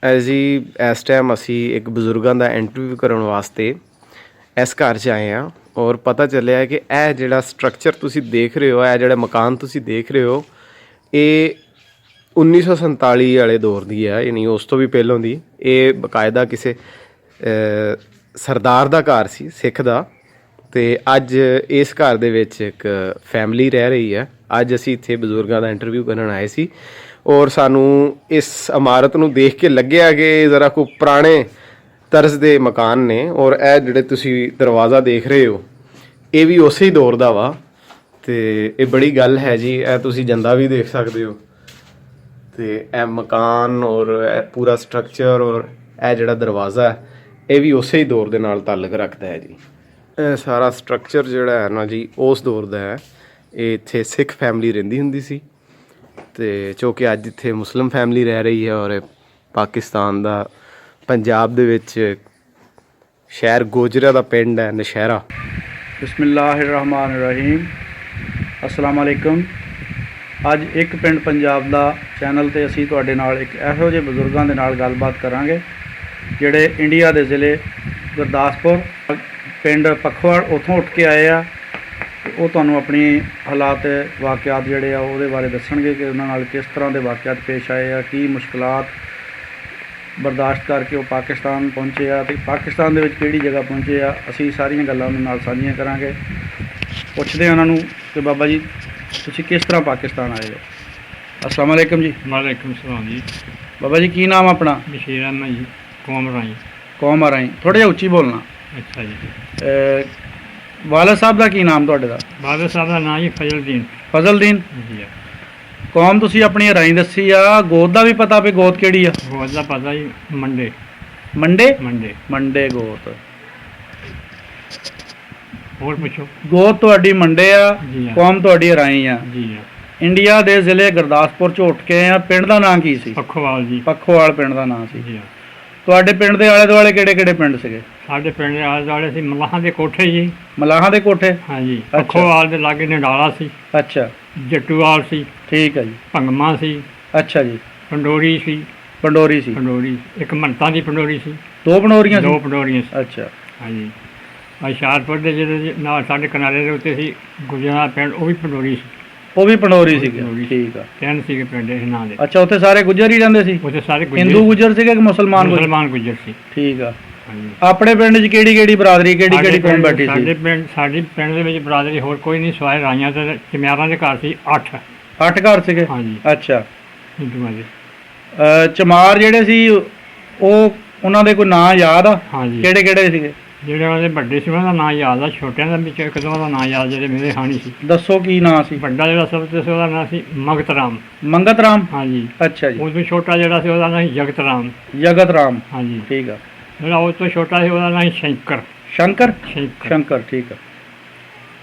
ਜੀ ਇਸ ਟਾਈਮ ਅਸੀਂ ਇੱਕ ਬਜ਼ੁਰਗਾਂ ਦਾ ਇੰਟਰਵਿਊ ਕਰਨ ਵਾਸਤੇ ਇਸ ਘਰ 'ਚ ਆਏ ਹਾਂ ਔਰ ਪਤਾ ਚੱਲਿਆ ਕਿ ਇਹ ਜਿਹੜਾ ਸਟਰਕਚਰ ਤੁਸੀਂ ਦੇਖ ਰਹੇ ਹੋ, ਇਹ ਜਿਹੜਾ ਮਕਾਨ ਤੁਸੀਂ ਦੇਖ ਰਹੇ ਹੋ, ਇਹ 1947 ਵਾਲੇ ਦੌਰ ਦੀ ਹੈ, ਯਾਨੀ ਉਸ ਤੋਂ ਵੀ ਪਹਿਲਾਂ ਦੀ। ਇਹ ਬਕਾਇਦਾ ਕਿਸੇ ਸਰਦਾਰ ਦਾ ਘਰ ਸੀ, ਸਿੱਖ ਦਾ। ਅਤੇ ਅੱਜ ਇਸ ਘਰ ਦੇ ਵਿੱਚ ਇੱਕ ਫੈਮਿਲੀ ਰਹਿ ਰਹੀ ਹੈ। ਅੱਜ ਅਸੀਂ ਇੱਥੇ ਬਜ਼ੁਰਗਾਂ ਦਾ ਇੰਟਰਵਿਊ ਕਰਨ ਆਏ ਸੀ ਔਰ ਸਾਨੂੰ ਇਸ ਇਮਾਰਤ ਨੂੰ ਦੇਖ ਕੇ ਲੱਗਿਆ ਕਿ ਜ਼ਰਾ ਕੋਈ ਪੁਰਾਣੇ ਤਰਜ਼ ਦੇ ਮਕਾਨ ਨੇ। ਔਰ ਇਹ ਜਿਹੜੇ ਤੁਸੀਂ ਦਰਵਾਜ਼ਾ ਦੇਖ ਰਹੇ ਹੋ, ਇਹ ਵੀ ਉਸੇ ਹੀ ਦੌਰ ਦਾ ਵਾ। ਅਤੇ ਇਹ ਬੜੀ ਗੱਲ ਹੈ ਜੀ। ਇਹ ਤੁਸੀਂ ਜੰਦਾ ਵੀ ਦੇਖ ਸਕਦੇ ਹੋ, ਅਤੇ ਇਹ ਮਕਾਨ ਔਰ ਇਹ ਪੂਰਾ ਸਟਰਕਚਰ ਔਰ ਇਹ ਜਿਹੜਾ ਦਰਵਾਜ਼ਾ ਹੈ, ਇਹ ਵੀ ਉਸੇ ਹੀ ਦੌਰ ਦੇ ਨਾਲ ਤਾਲੁਕ ਰੱਖਦਾ ਹੈ ਜੀ। ਇਹ ਸਾਰਾ ਸਟਰਕਚਰ ਜਿਹੜਾ ਹੈ ਨਾ ਜੀ, ਉਸ ਦੌਰ ਦਾ ਹੈ। ਇਹ ਇੱਥੇ ਸਿੱਖ ਫੈਮਿਲੀ ਰਹਿੰਦੀ ਹੁੰਦੀ ਸੀ, ਅਤੇ ਜੋ ਕਿ ਅੱਜ ਇੱਥੇ ਮੁਸਲਿਮ ਫੈਮਿਲੀ ਰਹਿ ਰਹੀ ਹੈ। ਔਰ ਪਾਕਿਸਤਾਨ ਦਾ ਪੰਜਾਬ ਦੇ ਵਿੱਚ ਸ਼ਹਿਰ ਗੋਜਰਾ ਦਾ ਪਿੰਡ ਹੈ ਨਸ਼ਹਿਰਾ। ਬਿਸਮਿਲ੍ਲਾਹਿਰਰਹਿਮਾਨਿਰਰਹੀਮ। अस्सलाम वालेकुम। ਅੱਜ ਇੱਕ ਪਿੰਡ ਪੰਜਾਬ ਦਾ ਚੈਨਲ ਤੇ ਅਸੀਂ ਤੁਹਾਡੇ ਨਾਲ ਇੱਕ ਇਹੋ ਜਿਹੇ ਬਜ਼ੁਰਗਾਂ ਦੇ ਨਾਲ ਗੱਲਬਾਤ ਕਰਾਂਗੇ ਜਿਹੜੇ ਇੰਡੀਆ ਦੇ ਜ਼ਿਲ੍ਹੇ ਗੁਰਦਾਸਪੁਰ ਪਿੰਡ ਪਖਵਾੜ ਉੱਥੋਂ ਉੱਠ ਕੇ ਆਏ ਆ। ਉਹ ਤੁਹਾਨੂੰ ਆਪਣੀ ਹਾਲਾਤ ਵਾਕਿਆਤ ਜਿਹੜੇ ਆ ਉਹਦੇ ਬਾਰੇ ਦੱਸਣਗੇ ਕਿ ਉਹਨਾਂ ਨਾਲ ਕਿਸ ਤਰ੍ਹਾਂ ਦੇ ਵਾਕਿਆਤ ਪੇਸ਼ ਆਏ ਆ, ਕੀ ਮੁਸ਼ਕਲਾਤ ਬਰਦਾਸ਼ਤ ਕਰਕੇ ਉਹ ਪਾਕਿਸਤਾਨ ਪਹੁੰਚੇ ਆ ਅਤੇ ਪਾਕਿਸਤਾਨ ਦੇ ਵਿੱਚ ਕਿਹੜੀ ਜਗ੍ਹਾ ਪਹੁੰਚੇ ਆ। ਅਸੀਂ ਸਾਰੀਆਂ ਗੱਲਾਂ ਉਹਨਾਂ ਨਾਲ ਸਾਂਝੀਆਂ ਕਰਾਂਗੇ। ਪੁੱਛਦੇ ਹਾਂ ਉਹਨਾਂ ਨੂੰ ਕਿ ਬਾਬਾ ਜੀ ਤੁਸੀਂ ਕਿਸ ਤਰ੍ਹਾਂ ਪਾਕਿਸਤਾਨ ਆਏ ਹੋ। अस्सलाम वालेकुम जी। वालेकुम सलाम जी। बाबा जी की नाम अपना? बशीर अहमद जी, कौम राई। कौम राई, थोड़ा जिहा उच्ची बोलना। अच्छा जी। वालद साहब का की नाम तुहाडे दा? वालद साहब का नाम जी फजलदीन। फजलदीन जी। कौम तुसीं अपनी राई दसी आ, गोद का भी पता भी गोद किहड़ी आ? गोद का पता जी मंडे। मंडे मंडे मंडे गोद। और पूछो। गोद तुहाडी मंडे आ, जी हाँ। कौम तुहाडी राई आ। जी हाँ। इंडिया दे जिले गुरदासपुर चों उठ के आए आ। पिंड दा नाम की सी? पखोवाल जी। पखोवाल पिंड दा नाम सी। जी हाँ। तुहाडे पिंड दे आले दुआले किहड़े किहड़े पिंड सीगे? साडे पिंड दे आले दुआले सी मलाहां दे कोठे जी। मलाहां दे कोठे? हाँ जी। पखोवाल दे लागे नडाला सी। अच्छा। जट्टूवाल सी। ठीक है जी। भंगमा सी। अच्छा जी। पंडोरी सी। पंडोरी सी। पंडोरी एक मंता दी पंडोरी सी। दो पंडोरियां दो सी? पंडोरियां सी। अच्छा। हाँ जी। ਹੁਸ਼ਿਆਰਪੁਰ ਦੇ ਜਿਹੜੇ ਨਾਲ ਸਾਡੇ ਕਿਨਾਰੇ ਦੇ ਉੱਤੇ ਸੀ ਗੁਜਰਾਂ ਪਿੰਡ, ਉਹ ਵੀ ਪੰਡੋਰੀ ਸੀ। ਉਹ ਵੀ ਪੰਡੋਰੀ ਸੀਗੇ? ਪੰਡੋਰੀ। ਠੀਕ ਆ। ਤਿੰਨ ਸੀਗੇ ਪਿੰਡ ਇਸ ਨਾਂ ਦੇ। ਅੱਛਾ, ਉੱਥੇ ਸਾਰੇ ਗੁੱਜਰ ਹੀ ਰਹਿੰਦੇ ਸੀ? ਉੱਥੇ ਸਾਰੇ ਹਿੰਦੂ ਗੁੱਜਰ ਸੀਗੇ ਕਿ ਮੁਸਲਮਾਨ ਗੁੱਜਰ? ਮੁਸਲਮਾਨ ਗੁੱਜਰ ਸੀ। ਠੀਕ ਆ। ਹਾਂਜੀ। ਆਪਣੇ ਪਿੰਡ 'ਚ ਕਿਹੜੀ ਕਿਹੜੀ ਬਰਾਦਰੀ, ਕਿਹੜੀ ਕਿਹੜੀ ਕੌਮ ਬੈਠੀ ਸੀ? ਸਾਡੇ ਪਿੰਡ ਦੇ ਵਿੱਚ ਬਰਾਦਰੀ ਹੋਰ ਕੋਈ ਨਹੀਂ ਸਿਵਾਏ ਰਾਈਆਂ ਤੇ ਚਮਿਆਰਾਂ ਦੇ ਘਰ ਸੀ 8। 8 ਘਰ ਸੀਗੇ? ਹਾਂਜੀ। ਅੱਛਾ। ਹਿੰਦੂਆਂ ਦੇ। ਚਮਾਰ ਜਿਹੜੇ ਸੀ ਉਹ ਉਹਨਾਂ ਦੇ ਕੋਈ ਨਾਂ ਯਾਦ ਆ? ਹਾਂਜੀ। ਕਿਹੜੇ ਕਿਹੜੇ ਸੀਗੇ? ਜਿਹੜੇ ਉਹਦੇ ਵੱਡੇ ਸੀ ਉਹਨਾਂ ਦਾ ਨਾਂ ਯਾਦ ਆ, ਛੋਟਿਆਂ ਦਾ ਵਿੱਚ ਇੱਕ ਦੋ ਦਾ ਨਾਂ ਯਾਦ ਜਿਹੜੇ ਮੇਰੇ ਹਾਣੀ ਸੀ। ਦੱਸੋ ਕੀ ਨਾਂ ਸੀ? ਵੱਡਾ ਜਿਹੜਾ ਸਭ ਤੋਂ ਸੀ ਉਹਦਾ ਨਾਂ ਸੀ ਮਗਤ ਰਾਮ। ਮੰਗਤ ਰਾਮ? ਹਾਂਜੀ। ਅੱਛਾ ਜੀ। ਉਸ ਤੋਂ ਛੋਟਾ ਜਿਹੜਾ ਸੀ ਉਹਦਾ ਨਾਂ ਸੀ ਜਗਤ ਰਾਮ। ਜਗਤ ਰਾਮ। ਹਾਂਜੀ। ਠੀਕ ਆ। ਜਿਹੜਾ ਉਸ ਤੋਂ ਛੋਟਾ ਸੀ ਉਹਦਾ ਨਾਂ ਸੀ ਸ਼ੰਕਰ। ਸ਼ੰਕਰ? ਸ਼ੰਕਰ। ਸ਼ੰਕਰ, ਠੀਕ ਆ।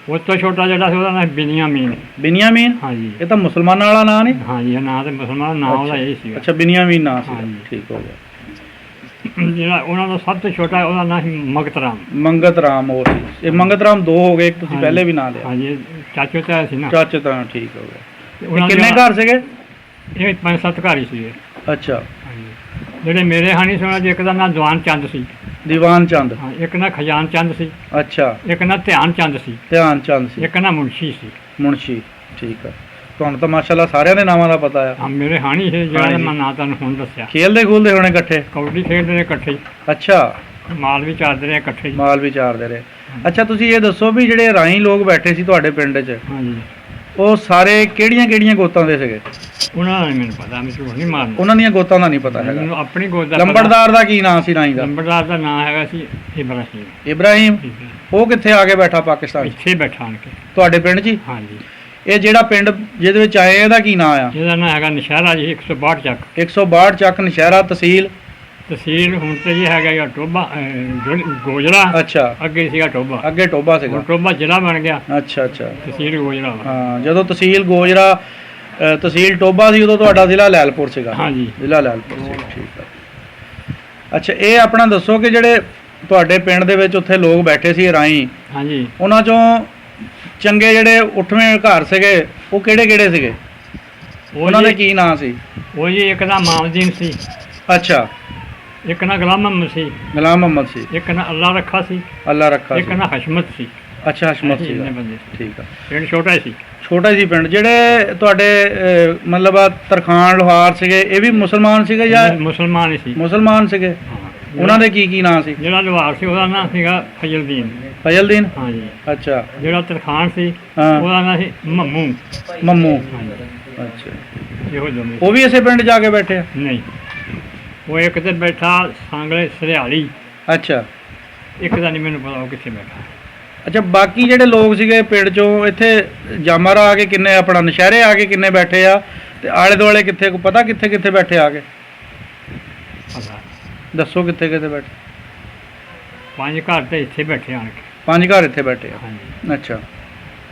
ਉਸ ਤੋਂ ਛੋਟਾ ਜਿਹੜਾ ਸੀ ਉਹਦਾ ਨਾਂ ਸੀ ਬਿਨਿਆਮੀਨ। ਬਿਨਿਆਮੀਨ? ਹਾਂਜੀ। ਇਹ ਤਾਂ ਮੁਸਲਮਾਨਾਂ ਵਾਲਾ ਨਾਂ ਨਹੀਂ? ਹਾਂਜੀ, ਇਹ ਨਾਂ ਤੇ ਮੁਸਲਮਾਨ ਨਾਂ ਉਹਦਾ ਇਹ ਸੀਗਾ। ਅੱਛਾ, ਬਿਨਿਆਮੀਨ ਨਾਂ ਸੀ। ਹਾਂਜੀ। ਠੀਕ ਹੋ ਗਿਆ। ਜਿਹੜਾ ਉਹਨਾਂ ਦਾ ਸਭ ਤੋਂ ਛੋਟਾ ਉਹਦਾ ਨਾਂ ਸੀ ਮਗਤ ਰਾਮ। ਮੰਗਤ ਰਾਮ ਉਹ ਸੀ। ਇਹ ਮੰਗਤ ਰਾਮ ਦੋ ਹੋ ਗਏ, ਇੱਕ ਤੁਸੀਂ ਪਹਿਲੇ ਵੀ ਨਾਂ ਲਿਆ। ਹਾਂਜੀ, ਚਾਚੋ ਤਾਂ ਸੀ ਨਾ। ਚਾਚੇ ਤਾਂ ਠੀਕ ਹੋ ਗਿਆ। ਉਹਨਾਂ ਕਿੰਨੇ ਘਰ ਸੀਗੇ? ਇਹ 5-7 ਘਰ ਹੀ ਸੀਗੇ। ਅੱਛਾ। ਹਾਂਜੀ। ਜਿਹੜੇ ਮੇਰੇ ਹਾਣੀ ਸੀ ਉਹਨਾਂ ਦੇ ਇੱਕ ਦਾ ਨਾਂ ਦੀਵਾਨ ਚੰਦ ਸੀ। ਦੀਵਾਨ ਚੰਦ? ਹਾਂ। ਇੱਕ ਨਾਂ ਖਜ਼ਾਨ ਚੰਦ ਸੀ। ਅੱਛਾ। ਇੱਕ ਨਾਂ ਧਿਆਨ ਚੰਦ ਸੀ। ਧਿਆਨ ਚੰਦ ਸੀ। ਇੱਕ ਨਾਂ ਮੁਨਸ਼ੀ ਸੀ। ਮੁਨਸ਼ੀ, ਠੀਕ ਆ। ਤੁਹਾਨੂੰ ਤਾਂ ਮਾਸ਼ਾਅੱਲਾ ਸਾਰਿਆਂ ਦੇ ਨਾਵਾਂ ਦਾ ਪਤਾ ਆ। ਹਾਂ, ਮੇਰੇ ਹਾਣੀ ਸੀ ਜਿਹੜਾ ਮੈਂ ਨਾਂ ਤੁਹਾਨੂੰ ਹੁਣ ਦੱਸਿਆ। ਖੇਲਦੇ ਖੂਲਦੇ ਹੋਣੇ ਇਕੱਠੇ? ਕਬੱਡੀ ਖੇਡਦੇ ਨੇ ਇਕੱਠੇ ਹੀ। ਅੱਛਾ। ਮਾਲ ਵੀ ਚਾਰਦੇ ਰਹੇ ਇਕੱਠੇ ਹੀ। ਮਾਲ ਵੀ ਚਾਰਦੇ ਰਹੇ। ਅੱਛਾ, ਤੁਸੀਂ ਇਹ ਦੱਸੋ ਵੀ ਜਿਹੜੇ ਰਾਈ ਲੋਕ ਬੈਠੇ ਸੀ ਤੁਹਾਡੇ ਪਿੰਡ 'ਚ, ਹਾਂਜੀ, ਉਹ ਸਾਰੇ ਕਿਹੜੀਆਂ ਕਿਹੜੀਆਂ ਗੋਤਾਂ ਦੇ ਸੀਗੇ? ਉਹਨਾਂ ਦਾ ਨਹੀਂ ਮੈਨੂੰ ਪਤਾ, ਮੈਂ ਝੂਠ ਨਹੀਂ ਮਾਰਨਾ। ਉਹਨਾਂ ਦੀਆਂ ਗੋਤਾਂ ਦਾ ਨਹੀਂ ਪਤਾ ਹੈਗਾ? ਮੈਨੂੰ ਆਪਣੀ ਗੋਦ ਦਾ ਲੰਬੜਦਾਰ ਦਾ ਕੀ ਨਾਂ ਸੀ ਰਾਈ ਦਾ? ਲੰਬੜਦਾਰ ਦਾ ਨਾਂ ਹੈਗਾ ਸੀ ਇਬਰਾਹੀਮ। ਇਬਰਾਹੀਮ? ਉਹ ਕਿੱਥੇ ਆ ਕੇ ਬੈਠਾ ਪਾਕਿਸਤਾਨ? ਇੱਥੇ ਬੈਠਾ ਆਣ ਕੇ ਤੁਹਾਡੇ ਪਿੰਡ 'ਚ ਹੀ? ਹਾਂਜੀ। ਇਹ ਜਿਹੜਾ ਪਿੰਡ ਜਿਹਦੇ ਵਿੱਚ ਆਏ ਇਹਦਾ ਕੀ ਨਾਂ ਆ? ਇਹਦਾ ਨਾਂ ਹੈਗਾ ਨਸ਼ਹਿਰਾ ਜੀ। 162 ਚੱਕ। 162 ਚੱਕ ਨਸ਼ਹਿਰਾ। ਤਹਿਸੀਲ? ਤਹਿਸੀਲ ਹੁਣ ਤੇ ਜੀ ਹੈਗਾ ਜੀ ਟੋਬਾ, ਗੋਜਰਾ। ਅੱਛਾ। ਅੱਗੇ ਸੀਗਾ ਟੋਬਾ। ਅੱਗੇ ਟੋਬਾ ਸੀਗਾ। ਹੁਣ ਟੋਬਾ ਜ਼ਿਲ੍ਹਾ ਬਣ ਗਿਆ। ਅੱਛਾ ਅੱਛਾ। ਤਹਿਸੀਲ ਗੋਜਰਾ ਵਾ। ਹਾਂ, ਜਦੋਂ ਤਹਿਸੀਲ ਗੋਜਰਾ ਤਹਿਸੀਲ ਟੋਬਾ ਸੀ ਉਦੋਂ ਤੁਹਾਡਾ ਜ਼ਿਲ੍ਹਾ ਲੈਲਪੁਰ ਸੀਗਾ? ਹਾਂਜੀ। ਜ਼ਿਲ੍ਹਾ ਲੈਲਪੁਰ ਸੀ, ਠੀਕ ਆ। ਅੱਛਾ, ਇਹ ਆਪਣਾ ਦੱਸੋ ਕਿ ਜਿਹੜੇ ਤੁਹਾਡੇ ਪਿੰਡ ਦੇ ਵਿੱਚ ਉੱਥੇ ਲੋਕ ਬੈਠੇ ਸੀ ਰਾਈ, ਹਾਂਜੀ, ਉਹਨਾਂ 'ਚੋਂ ਚੰਗੇ ਜਿਹੜੇ ਉੱਠਵੇਂ ਘਰ ਸੀਗੇ ਉਹ ਕਿਹੜੇ ਕਿਹੜੇ ਸੀਗੇ? ਉਹਨਾਂ ਦੇ ਕੀ ਨਾਂ ਸੀ? ਉਹ ਜੀ ਇੱਕ ਦਾ ਮਾਮਦੀਨ ਸੀ। ਅੱਛਾ। ਇੱਕ ਨਾ ਗੁਲਾਮ ਮੁਹੰਮਦ ਸੀ, ਗੁਲਾਮ ਮੁਹੰਮਦ ਸੀ, ਇੱਕ ਨਾ ਅੱਲਾ ਰੱਖਾ ਸੀ, ਅੱਲਾ ਰੱਖਾ ਇੱਕ ਸੀ, ਨਾ ਹਸ਼ਮਤ ਸੀ। ਅੱਛਾ ਹਸ਼ਮਤ ਸੀ। ਇੰਨੇ ਬੰਦੇ ਸੀ। ਠੀਕ ਆ, ਪਿੰਡ ਛੋਟਾ ਹੀ ਸੀ। ਛੋਟਾ ਜੀ ਪਿੰਡ। ਜਿਹੜੇ ਤੁਹਾਡੇ ਮਤਲਬ ਆ ਤਰਖਾਣ ਲੋਹਾਰ ਸੀਗੇ, ਇਹ ਵੀ ਮੁਸਲਮਾਨ ਸੀਗੇ ਜਾਂ ਮੁਸਲਮਾਨ ਹੀ ਸੀ। ਮੁਸਲਮਾਨ ਸੀਗੇ? ਉਹਨਾਂ ਦੇ ਕੀ ਨਾਂ ਸੀ? ਜਿਹੜਾ ਲੋਹਾਰ ਸੀ ਉਹਦਾ ਨਾਂ ਸੀਗਾ ਫਜ਼ਲਦੀਨ। ਫਜ਼ਲਦੀਨ? ਹਾਂਜੀ। ਅੱਛਾ। ਜਿਹੜਾ ਤਰਖਾਣ ਸੀ ਹਾਂ। ਉਹਦਾ ਨਾਂ ਸੀ ਮੰਮੂ। ਮੰਮੂ। ਹਾਂਜੀ। ਅੱਛਾ। ਇਹੋ ਦੋਵੇਂ। ਉਹ ਵੀ ਇਸੇ ਪਿੰਡ ਜਾ ਕੇ ਬੈਠੇ ਆ? ਨਹੀਂ, ਉਹ ਇੱਕ ਤੇ ਬੈਠਾ ਸਾਂਗਲੇ ਸਰਿਆਲੀ, ਅੱਛਾ। ਇੱਕ ਦਾ ਨਹੀਂ ਮੈਨੂੰ ਪਤਾ ਉਹ ਕਿੱਥੇ ਬੈਠਾ। ਅੱਛਾ, ਬਾਕੀ ਜਿਹੜੇ ਲੋਕ ਸੀਗੇ ਪਿੰਡ ਚੋਂ ਇੱਥੇ ਜਾਮਰਾ ਆ ਕੇ ਕਿੰਨੇ, ਆਪਣਾ ਨਸ਼ਹਿਰੇ ਆ ਕੇ ਕਿੰਨੇ ਬੈਠੇ ਆ, ਤੇ ਆਲੇ ਦੁਆਲੇ ਕਿੱਥੇ ਕੋ ਪਤਾ ਕਿੱਥੇ ਕਿੱਥੇ ਬੈਠੇ ਆ ਕੇ? ਪਤਾ ਦੱਸੋ ਕਿੱਥੇ ਕਿੱਥੇ ਬੈਠੇ? 5 ਘਰ ਤੇ ਇੱਥੇ ਬੈਠੇ ਆਣ ਕੇ। 5 ਘਰ ਇੱਥੇ ਬੈਠੇ ਆ? ਹਾਂਜੀ। ਅੱਛਾ।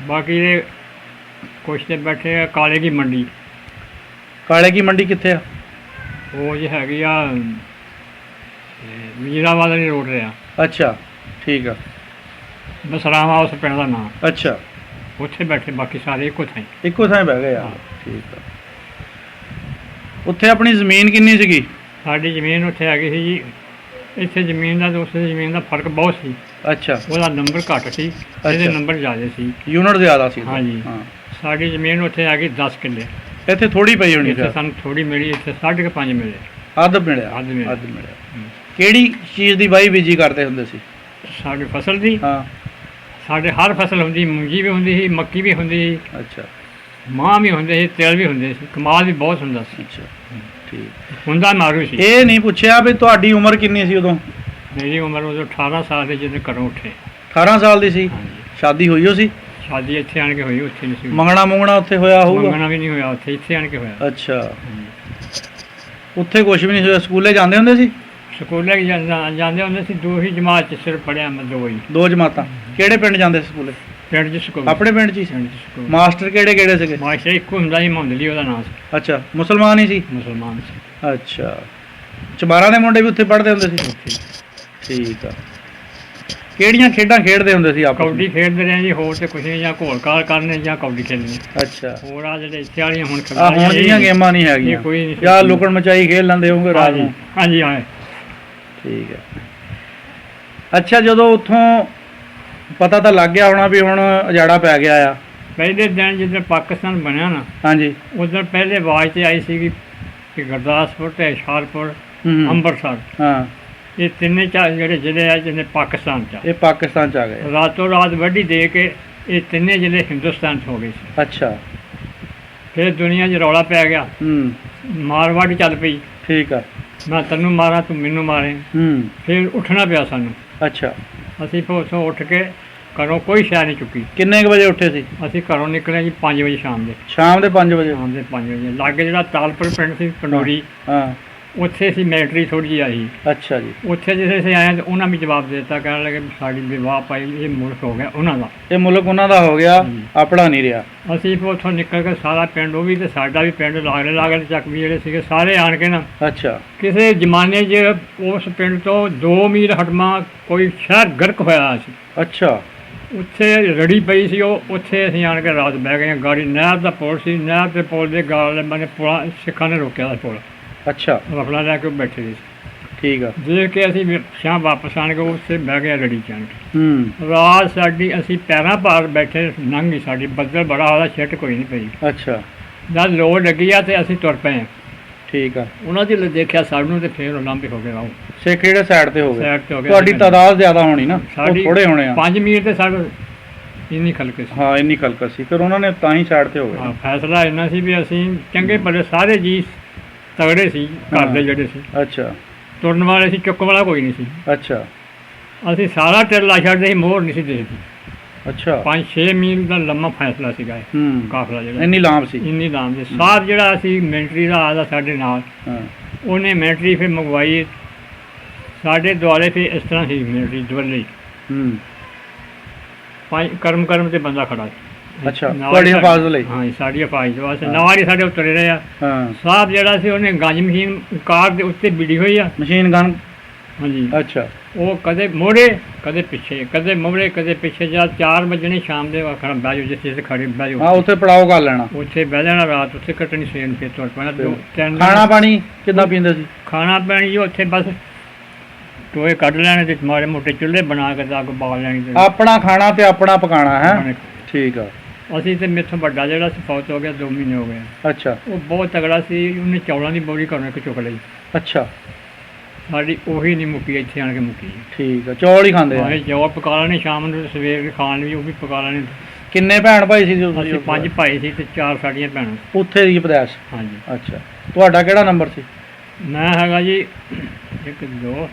ਬਾਕੀ ਦੇ ਕੁਛ ਤੇ ਬੈਠੇ ਆ ਕਾਲੇ ਕੀ ਮੰਡੀ। ਕਾਲੇ ਕੀ ਮੰਡੀ ਕਿੱਥੇ ਆ? ਉਹ ਜੀ ਹੈਗੀ ਆ ਵਜ਼ੀਰਾਬਾਦ ਵਾਲੀ ਰੋਡ ਤੇ ਆ। ਅੱਛਾ, ਠੀਕ ਆ। ਬਸਰਾਵਾ ਉਸ ਪਿੰਡ ਦਾ ਨਾਂ। ਅੱਛਾ, ਉੱਥੇ ਬੈਠੇ, ਬਾਕੀ ਸਾਰੇ ਇੱਕੋ ਥਾਂ। ਇੱਕੋ ਥਾਂ ਬਹਿ ਗਏ ਆ? ਹਾਂ। ਠੀਕ ਆ। ਉੱਥੇ ਆਪਣੀ ਜ਼ਮੀਨ ਕਿੰਨੀ ਸੀਗੀ? ਸਾਡੀ ਜ਼ਮੀਨ ਉੱਥੇ ਹੈਗੀ ਸੀ ਜੀ, ਇੱਥੇ ਜ਼ਮੀਨ ਦਾ ਤੇ ਉਸ ਦੀ ਜ਼ਮੀਨ ਦਾ ਫਰਕ ਬਹੁਤ ਸੀ। ਅੱਛਾ। ਉਹਦਾ ਨੰਬਰ ਘੱਟ ਸੀ, ਇਹਦੇ ਨੰਬਰ ਜ਼ਿਆਦਾ ਸੀ। ਯੂਨਿਟ ਜ਼ਿਆਦਾ ਸੀ? ਹਾਂਜੀ। ਹਾਂ। ਸਾਡੀ ਜ਼ਮੀਨ ਉੱਥੇ ਹੈਗੀ 10 ਕਿੱਲੇ। ਇੱਥੇ ਥੋੜੀ ਪਈ ਹੋਣੀ? ਇੱਥੇ ਸਾਨੂੰ ਥੋੜੀ ਮਿਲੀ, ਇੱਥੇ 5.5 ਮਿਲੇ। ਅੱਧ ਮਿਲਿਆ? ਅੱਧ ਮਿਲਿਆ। ਅੱਧ ਮਿਲਿਆ। ਕਿਹੜੀ ਚੀਜ਼ ਦੀ ਵਾਹੀ ਬੀਜੀ ਕਰਦੇ ਹੁੰਦੇ ਸੀ? ਸਾਡੀ ਫਸਲ ਦੀ? ਹਾਂ। ਸਾਡੇ ਹਰ ਫਸਲ ਹੁੰਦੀ, ਮੂੰਗੀ ਵੀ ਹੁੰਦੀ ਸੀ, ਮੱਕੀ ਵੀ ਹੁੰਦੀ ਸੀ, ਅੱਛਾ। ਮਾਂ ਵੀ ਹੁੰਦੇ ਸੀ, ਤਿਲ ਵੀ ਹੁੰਦੇ ਸੀ, ਕਮਾਲ ਵੀ ਬਹੁਤ ਹੁੰਦਾ ਸੀ। ਅੱਛਾ, ਠੀਕ। ਹੁੰਦਾ ਮਾਰੂ ਸੀ। ਇਹ ਨਹੀਂ ਪੁੱਛਿਆ ਵੀ ਤੁਹਾਡੀ ਉਮਰ ਕਿੰਨੀ ਸੀ ਉਦੋਂ? ਮੇਰੀ ਉਮਰ ਉਦੋਂ 18 ਸਾਲ ਦੇ ਜਦੋਂ ਘਰੋਂ ਉੱਠੇ। 18 ਸਾਲ ਦੀ ਸੀ? ਹਾਂਜੀ। ਸ਼ਾਦੀ ਹੋਈ ਹੋ ਸੀ? ਸ਼ਾਦੀ ਇੱਥੇ ਆਣ ਕੇ ਹੋਈ, ਉੱਥੇ ਨਹੀਂ ਸੀ। ਮੰਗਣਾ ਮੁੰਗਣਾ ਉੱਥੇ ਹੋਇਆ ਹੋਊਗਾ? ਮੰਗਣਾ ਵੀ ਨਹੀਂ ਹੋਇਆ ਉੱਥੇ, ਇੱਥੇ ਆਣ ਕੇ ਹੋਇਆ। ਅੱਛਾ। ਉੱਥੇ ਕੁਝ ਵੀ ਨਹੀਂ ਹੋਇਆ? ਸਕੂਲੇ ਜਾਂਦੇ ਹੁੰਦੇ ਸੀ? ਸਕੂਲੇ ਜਾਂਦੇ ਹੁੰਦੇ ਸੀ, 2 ਹੀ ਜਮਾਤ ਚ ਸਿਰਫ ਪੜ੍ਹਿਆ ਮੈਂ, 2 ਹੀ। 2 ਜਮਾਤਾਂ? ਕਿਹੜੇ ਪਿੰਡ ਜਾਂਦੇ ਸੀ ਸਕੂਲੇ? ਪਿੰਡ ਚ ਸਕੂਲ। ਆਪਣੇ ਪਿੰਡ 'ਚ ਹੀ? ਪਿੰਡ ਚ ਸਕੂਲ। ਮਾਸਟਰ ਕਿਹੜੇ ਕਿਹੜੇ ਸੀਗੇ? ਮਾਸਟਰ ਇੱਕੋ ਹੁੰਦਾ ਸੀ, ਮੁਹੰਦਲੀ ਉਹਦਾ ਨਾਂ ਸੀ। ਅੱਛਾ, ਮੁਸਲਮਾਨ ਹੀ ਸੀ? ਮੁਸਲਮਾਨ ਸੀ। ਅੱਛਾ। ਚਬਾਰਾਂ ਦੇ ਮੁੰਡੇ ਵੀ ਉੱਥੇ ਪੜ੍ਹਦੇ ਹੁੰਦੇ ਸੀ? ਉੱਥੇ ਠੀਕ ਆ। ਕਿਹੜੀਆਂ ਖੇਡਾਂ ਖੇਡਦੇ ਹੁੰਦੇ ਸੀ ਆਪਸ ਕਬੱਡੀ ਵਿੱਚ? ਖੇਡਦੇ ਰਹੇ ਜੀ, ਹੋਰ ਤੇ ਕੁਛ ਨਹੀਂ, ਜਾਂ ਘੋਲ-ਘਾਲ ਕਰਨੇ ਜਾਂ ਕਬੱਡੀ ਖੇਡਣੀ। ਅੱਛਾ। ਹੋਰ ਆ ਜਿਹੜੇ ਇੱਥੇ ਵਾਲੀਆਂ ਹੁਣ ਆ ਹੁਣ ਦੀਆਂ ਗੇਮਾਂ ਨਹੀਂ ਹੈਗੀਆਂ? ਕੋਈ ਨਹੀਂ। ਜਾਂ ਲੁਕਣ ਮਚਾਈ ਖੇਡ ਲੈਂਦੇ ਹੋਗੇ ਰਾਤ ਹਾਂਜੀ ਨੂੰ? ਹਾਂਜੀ ਹਾਂ। ਠੀਕ ਹੈ। ਅੱਛਾ, ਜਦੋਂ ਉੱਥੋਂ ਪਤਾ ਤਾਂ ਲੱਗ ਗਿਆ ਹੋਣਾ ਵੀ ਹੁਣ ਉਜਾੜਾ ਪੈ ਗਿਆ ਆ? ਪਹਿਲੇ ਦਿਨ ਜਦੋਂ ਪਾਕਿਸਤਾਨ ਬਣਿਆ ਨਾ, ਹਾਂਜੀ। ਉਦੋਂ ਪਹਿਲੇ ਆਵਾਜ਼ ਤੇ ਆਈ ਸੀ ਕਿ ਗੁਰਦਾਸਪੁਰ ਤੇ ਹੁਸ਼ਿਆਰਪੁਰ, ਅੰਮ੍ਰਿਤਸਰ, ਹਾਂ, ਇਹ ਤਿੰਨੇ ਜਿਹੜੇ ਜ਼ਿਲ੍ਹੇ ਆ ਜਿਹਨੇ ਪਾਕਿਸਤਾਨ ਚ ਆ। ਇਹ ਪਾਕਿਸਤਾਨ ਚ ਆ ਗਏ? ਰਾਤੋਂ ਰਾਤ ਵੱਢੀ ਦੇ ਕੇ ਇਹ ਤਿੰਨੇ ਜ਼ਿਲ੍ਹੇ ਹਿੰਦੁਸਤਾਨ ਚ ਹੋ ਗਏ ਸੀ। ਅੱਛਾ। ਫਿਰ ਦੁਨੀਆ 'ਚ ਰੌਲਾ ਪੈ ਗਿਆ, ਮਾਰਵਾੜ ਚੱਲ ਪਈ। ਠੀਕ ਆ। ਮੈਂ ਤੈਨੂੰ ਮਾਰਾਂ, ਤੂੰ ਮੈਨੂੰ ਮਾਰੇ। ਫਿਰ ਉੱਠਣਾ ਪਿਆ ਸਾਨੂੰ। ਅੱਛਾ। ਅਸੀਂ ਫਿਰ ਉੱਥੋਂ ਉੱਠ ਕੇ ਘਰੋਂ ਕੋਈ ਸ਼ੈ ਨਹੀਂ ਚੁੱਕੀ। ਕਿੰਨੇ ਕੁ ਵਜੇ ਉੱਠੇ ਸੀ? ਅਸੀਂ ਘਰੋਂ ਨਿਕਲੇ ਜੀ 5 ਵਜੇ ਸ਼ਾਮ ਦੇ। ਸ਼ਾਮ ਦੇ 5 ਵਜੇ? ਸ਼ਾਮ ਦੇ 5 ਵਜੇ। ਲਾਗੇ ਜਿਹੜਾ ਤਾਲਪੁਰ ਪਿੰਡ ਸੀ ਪੰਡੋਰੀ, ਹਾਂ, ਉੱਥੇ ਸੀ ਮਿਲਟਰੀ ਥੋੜ੍ਹੀ ਜਿਹੀ ਆਈ। ਅੱਛਾ ਜੀ। ਉੱਥੇ ਜਿਵੇਂ ਅਸੀਂ ਆਏ ਤਾਂ ਉਹਨਾਂ ਵੀ ਜਵਾਬ ਦੇ ਦਿੱਤਾ, ਕਹਿਣ ਲੱਗੇ ਸਾਡੀ ਵਿਵਾਹ ਪਾਈ, ਇਹ ਮੁਲਕ ਹੋ ਗਿਆ ਉਹਨਾਂ ਦਾ। ਇਹ ਮੁਲਕ ਉਹਨਾਂ ਦਾ ਹੋ ਗਿਆ, ਆਪਣਾ ਨਹੀਂ ਰਿਹਾ। ਅਸੀਂ ਫਿਰ ਉੱਥੋਂ ਨਿਕਲ ਕੇ ਸਾਰਾ ਪਿੰਡ, ਉਹ ਵੀ ਤੇ ਸਾਡਾ ਵੀ ਪਿੰਡ, ਲਾਗਲੇ ਚੱਕ ਵੀ ਜਿਹੜੇ ਸੀਗੇ ਸਾਰੇ ਆਣ ਕੇ ਨਾ, ਅੱਛਾ। ਕਿਸੇ ਜ਼ਮਾਨੇ 'ਚ ਉਸ ਪਿੰਡ ਤੋਂ 2 ਮੀਲ ਹਟਮਾ ਕੋਈ ਸ਼ਹਿਰ ਗਰਕ ਹੋਇਆ ਸੀ। ਅੱਛਾ। ਉੱਥੇ ਰੜੀ ਪਈ ਸੀ, ਉਹ ਉੱਥੇ ਅਸੀਂ ਆਣ ਕੇ ਰਾਤ ਬਹਿ ਗਏ। ਗਾੜੀ ਨਹਿਰ ਦਾ ਪੁਲ ਸੀ, ਨਹਿਰ ਦੇ ਪੁਲ ਦੇ ਗਾਲ ਬੰਨੇ ਪੁਲਾ ਸਿੱਖਾਂ ਨੇ ਰੋਕਿਆ ਦਾ ਪੁਲ। ਅੱਛਾ। ਰਫਲਾ ਲੈ ਕੇ ਉਹ ਬੈਠੇ ਸੀ। ਠੀਕ ਆ। ਦੇਖ ਕੇ ਅਸੀਂ ਸ਼ਾਮ ਵਾਪਸ ਆਣ ਕੇ ਉੱਥੇ ਬਹਿ ਗਏ ਰੜੀ 'ਚ ਆਣ ਕੇ। ਰਾਤ ਸਾਡੀ ਅਸੀਂ ਪੈਰਾਂ ਭਾਰ ਬੈਠੇ, ਲੰਘ ਗਈ ਸਾਡੀ। ਬੱਦਲ ਬੜਾ ਹੋਇਆ, ਛਿੱਟ ਕੋਈ ਨਹੀਂ ਪਈ। ਅੱਛਾ। ਜਦ ਲੋੜ ਲੱਗੀ ਆ ਤੇ ਅਸੀਂ ਤੁਰ ਪਏ। ਠੀਕ ਆ। ਉਹਨਾਂ ਦੀ ਦੇਖਿਆ ਸਾਨੂੰ ਤੇ ਫਿਰ ਉਲਾਂਭੇ ਹੋ ਗਏ। ਆਓ ਸਿੱਖ ਕਿਹੜੇ ਸਾਈਡ ਤੇ ਹੋ ਗਏ? ਸਾਈਡ ਤੇ ਹੋ ਗਏ। ਤੁਹਾਡੀ ਤਾਦਾਦ ਜ਼ਿਆਦਾ ਹੋਣੀ ਨਾ, ਸਾਡੀ ਥੋੜੇ ਹੋਣੇ ਆ। 5 ਮੀਲ ਤੇ ਸਾਡੇ ਇੰਨੀ ਖਲਕ ਸੀ। ਹਾਂ, ਇੰਨੀ ਖਲਕਤ ਸੀ, ਫਿਰ ਉਹਨਾਂ ਨੇ ਤਾਂ ਹੀ ਸਾਈਡ ਤੇ ਹੋ ਗਏ। ਹਾਂ, ਫੈਸਲਾ ਇੰਨਾ ਸੀ ਵੀ ਅਸੀਂ ਚੰਗੇ ਭਲੇ ਸਾਰੇ ਜੀ ਤਗੜੇ ਸੀ ਘਰ ਦੇ ਜਿਹੜੇ ਸੀ। ਅੱਛਾ। ਤੁਰਨ ਵਾਲੇ ਸੀ, ਚੁੱਕ ਵਾਲਾ ਕੋਈ ਨਹੀਂ ਸੀ। ਅੱਛਾ। ਅਸੀਂ ਸਾਰਾ ਟਿੱਲਾ ਛੱਡਦੇ ਸੀ, ਮੋਹਰ ਨਹੀਂ ਸੀ ਦੇਖਦੀ। ਅੱਛਾ। 5-6 ਮੀਲ ਦਾ ਲੰਮਾ ਫੈਸਲਾ ਸੀਗਾ ਇਹ ਕਾਫਲਾ ਜਿਹੜਾ। ਇੰਨੀ ਲਾਂਬ ਸੀ? ਇੰਨੀ ਲਾਂਬ ਸੀ। ਸਾਥ ਜਿਹੜਾ ਅਸੀਂ ਮਿਲਟਰੀ ਦਾ ਆਦਾ ਸਾਡੇ ਨਾਲ, ਉਹਨੇ ਮਿਲਟਰੀ ਫਿਰ ਮੰਗਵਾਈ ਸਾਡੇ ਦੁਆਲੇ। ਫਿਰ ਇਸ ਤਰ੍ਹਾਂ ਸੀ ਮਿਲਟਰੀ ਦਵੱਲੇ, ਕਰਮ ਤੇ ਬੰਦਾ ਖੜਾ ਸੀ। ਅੱਛਾ, ਤੁਹਾਡੀ ਹਿਫਾਜ਼ਤ ਲਈ? ਹਾਂ, ਸਾਡੀ ਹਿਫਾਜ਼ਤ ਵਾਸਤੇ ਨਾਲ ਹੀ ਸਾਡੇ ਉਤਰੇ ਰਹੇ ਆ। ਸਾਹਿਬ ਜਿਹੜਾ ਸੀ ਉਹਨੇ ਗੰਜ ਮਸ਼ੀਨ ਕਾਰ ਦੇ ਉੱਤੇ ਬਿੜੀ ਹੋਈ ਆ, ਮਸ਼ੀਨ ਗਨ। ਹਾਂਜੀ। ਅੱਛਾ। ਉਹ ਕਦੇ ਮੋੜੇ ਕਦੇ ਪਿੱਛੇ, ਕਦੇ ਮੋੜੇ ਕਦੇ ਪਿੱਛੇ। ਜਦ 4 ਵਜੇ ਸ਼ਾਮ ਦੇ ਆਖਣਾ ਬਹਿ ਜਾਓ, ਜਿੱਥੇ ਖੜੇ ਬਹਿ ਜਾਓ। ਹਾਂ, ਉੱਥੇ ਪੜਾਓ ਕਰ ਲੈਣਾ, ਉੱਥੇ ਬਹਿ ਜਾਣਾ, ਰਾਤ ਉੱਥੇ ਕੱਟਣੀ, ਸਵੇਰ ਫਿਰ ਤੁਰ ਪੈਣਾ। ਖਾਣਾ ਪਾਣੀ ਕਿੱਦਾਂ ਪੀਂਦੇ ਸੀ? ਖਾਣਾ ਪਾਣੀ ਜੀ ਉੱਥੇ ਬਸ ਟੋਏ ਕੱਢ ਲੈਣੇ ਤੇ ਮਾੜੇ ਮੋਟੇ ਚੁੱਲ੍ਹੇ ਬਣਾ ਕੇ ਅੱਗ ਬਾਲ ਲੈਣੀ ਤੇ ਆਪਣਾ ਖਾਣਾ ਤੇ ਆਪਣਾ ਪਕਾਣਾ ਹੈ। ਠੀਕ ਆ। ਅਸੀਂ ਤੇ ਮੇਥੋਂ ਵੱਡਾ ਜਿਹੜਾ ਸੀ ਫੌਤ ਹੋ ਗਿਆ 2 ਮਹੀਨੇ ਹੋ ਗਏ। ਅੱਛਾ। ਉਹ ਬਹੁਤ ਤਗੜਾ ਸੀ, ਉਹਨੇ ਚੌਲਾਂ ਦੀ ਬੋਰੀ ਘਰੋਂ ਇੱਕ ਚੁੱਕ ਲਈ। ਅੱਛਾ। ਸਾਡੀ ਉਹੀ ਨਹੀਂ ਮੁੱਕੀ, ਇੱਥੇ ਆਣ ਕੇ ਮੁੱਕੀ। ਠੀਕ ਆ। ਚੌਲ ਹੀ ਖਾਂਦੇ ਆ? ਚੌਲ ਪਕਾ ਲੈਣੇ ਸ਼ਾਮ ਨੂੰ, ਸਵੇਰ ਖਾਣ ਵੀ ਉਹ ਵੀ ਪਕਾ ਲੈਣੇ। ਕਿੰਨੇ ਭੈਣ ਭਾਈ ਸੀ ਜੀ? ਅਸੀਂ 5 ਭਾਈ ਸੀ ਤੇ 4 ਸਾਡੀਆਂ ਭੈਣਾਂ। ਉੱਥੇ ਦੀ ਪਦਾਇਸ਼? ਹਾਂਜੀ। ਅੱਛਾ। ਤੁਹਾਡਾ ਕਿਹੜਾ ਨੰਬਰ ਸੀ? ਮੈਂ ਹੈਗਾ ਜੀ 1 2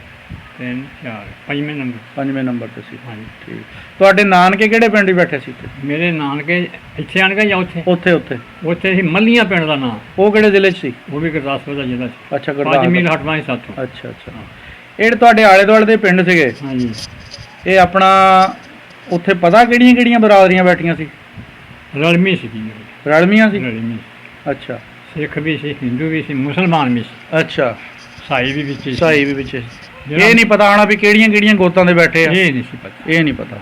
3 4 5ਵੇਂ ਨੰਬਰ। 5ਵੇਂ ਨੰਬਰ ਤੇ ਸੀ। ਹਾਂਜੀ। ਠੀਕ। ਤੁਹਾਡੇ ਨਾਨਕੇ ਕਿਹੜੇ ਪਿੰਡ ਹੀ ਬੈਠੇ ਸੀ? ਮੇਰੇ ਨਾਨਕੇ ਇੱਥੇ ਆਣ ਕੇ ਜਾਂ ਉੱਥੇ? ਉੱਥੇ ਸੀ ਮੱਲੀਆਂ ਪਿੰਡ ਦਾ ਨਾਂ। ਉਹ ਕਿਹੜੇ ਜ਼ਿਲ੍ਹੇ 'ਚ ਸੀ? ਉਹ ਵੀ ਗੁਰਦਾਸਪੁਰ ਦਾ ਜ਼ਿਲ੍ਹਾ ਸੀ। ਅੱਛਾ। 5 ਮੀਲ ਹਟਵਾਂ ਸੀ ਸਾਥੋਂ। ਅੱਛਾ। ਇਹ ਤੁਹਾਡੇ ਆਲੇ ਦੁਆਲੇ ਦੇ ਪਿੰਡ ਸੀਗੇ? ਹਾਂਜੀ। ਇਹ ਆਪਣਾ ਉੱਥੇ ਪਤਾ ਕਿਹੜੀਆਂ ਬਰਾਦਰੀਆਂ ਬੈਠੀਆਂ ਸੀ? ਰਲਮੀ ਸੀ। ਰਲਮੀਆਂ ਸੀ? ਰਲਮੀ। ਅੱਛਾ। ਸਿੱਖ ਵੀ ਸੀ, ਹਿੰਦੂ ਵੀ ਸੀ, ਮੁਸਲਮਾਨ ਵੀ ਸੀ। ਅੱਛਾ। ਸਾਈ ਵੀ ਵਿੱਚ ਸੀ। ਸਾਈ ਵੀ ਵਿੱਚ। ਇਹ ਨਹੀਂ ਪਤਾ ਹੋਣਾ ਵੀ ਕਿਹੜੀਆਂ ਗੋਤਾਂ ਦੇ ਬੈਠੇ ਆ? ਇਹ ਨਹੀਂ ਸੀ ਪਤਾ। ਇਹ ਨਹੀਂ ਪਤਾ।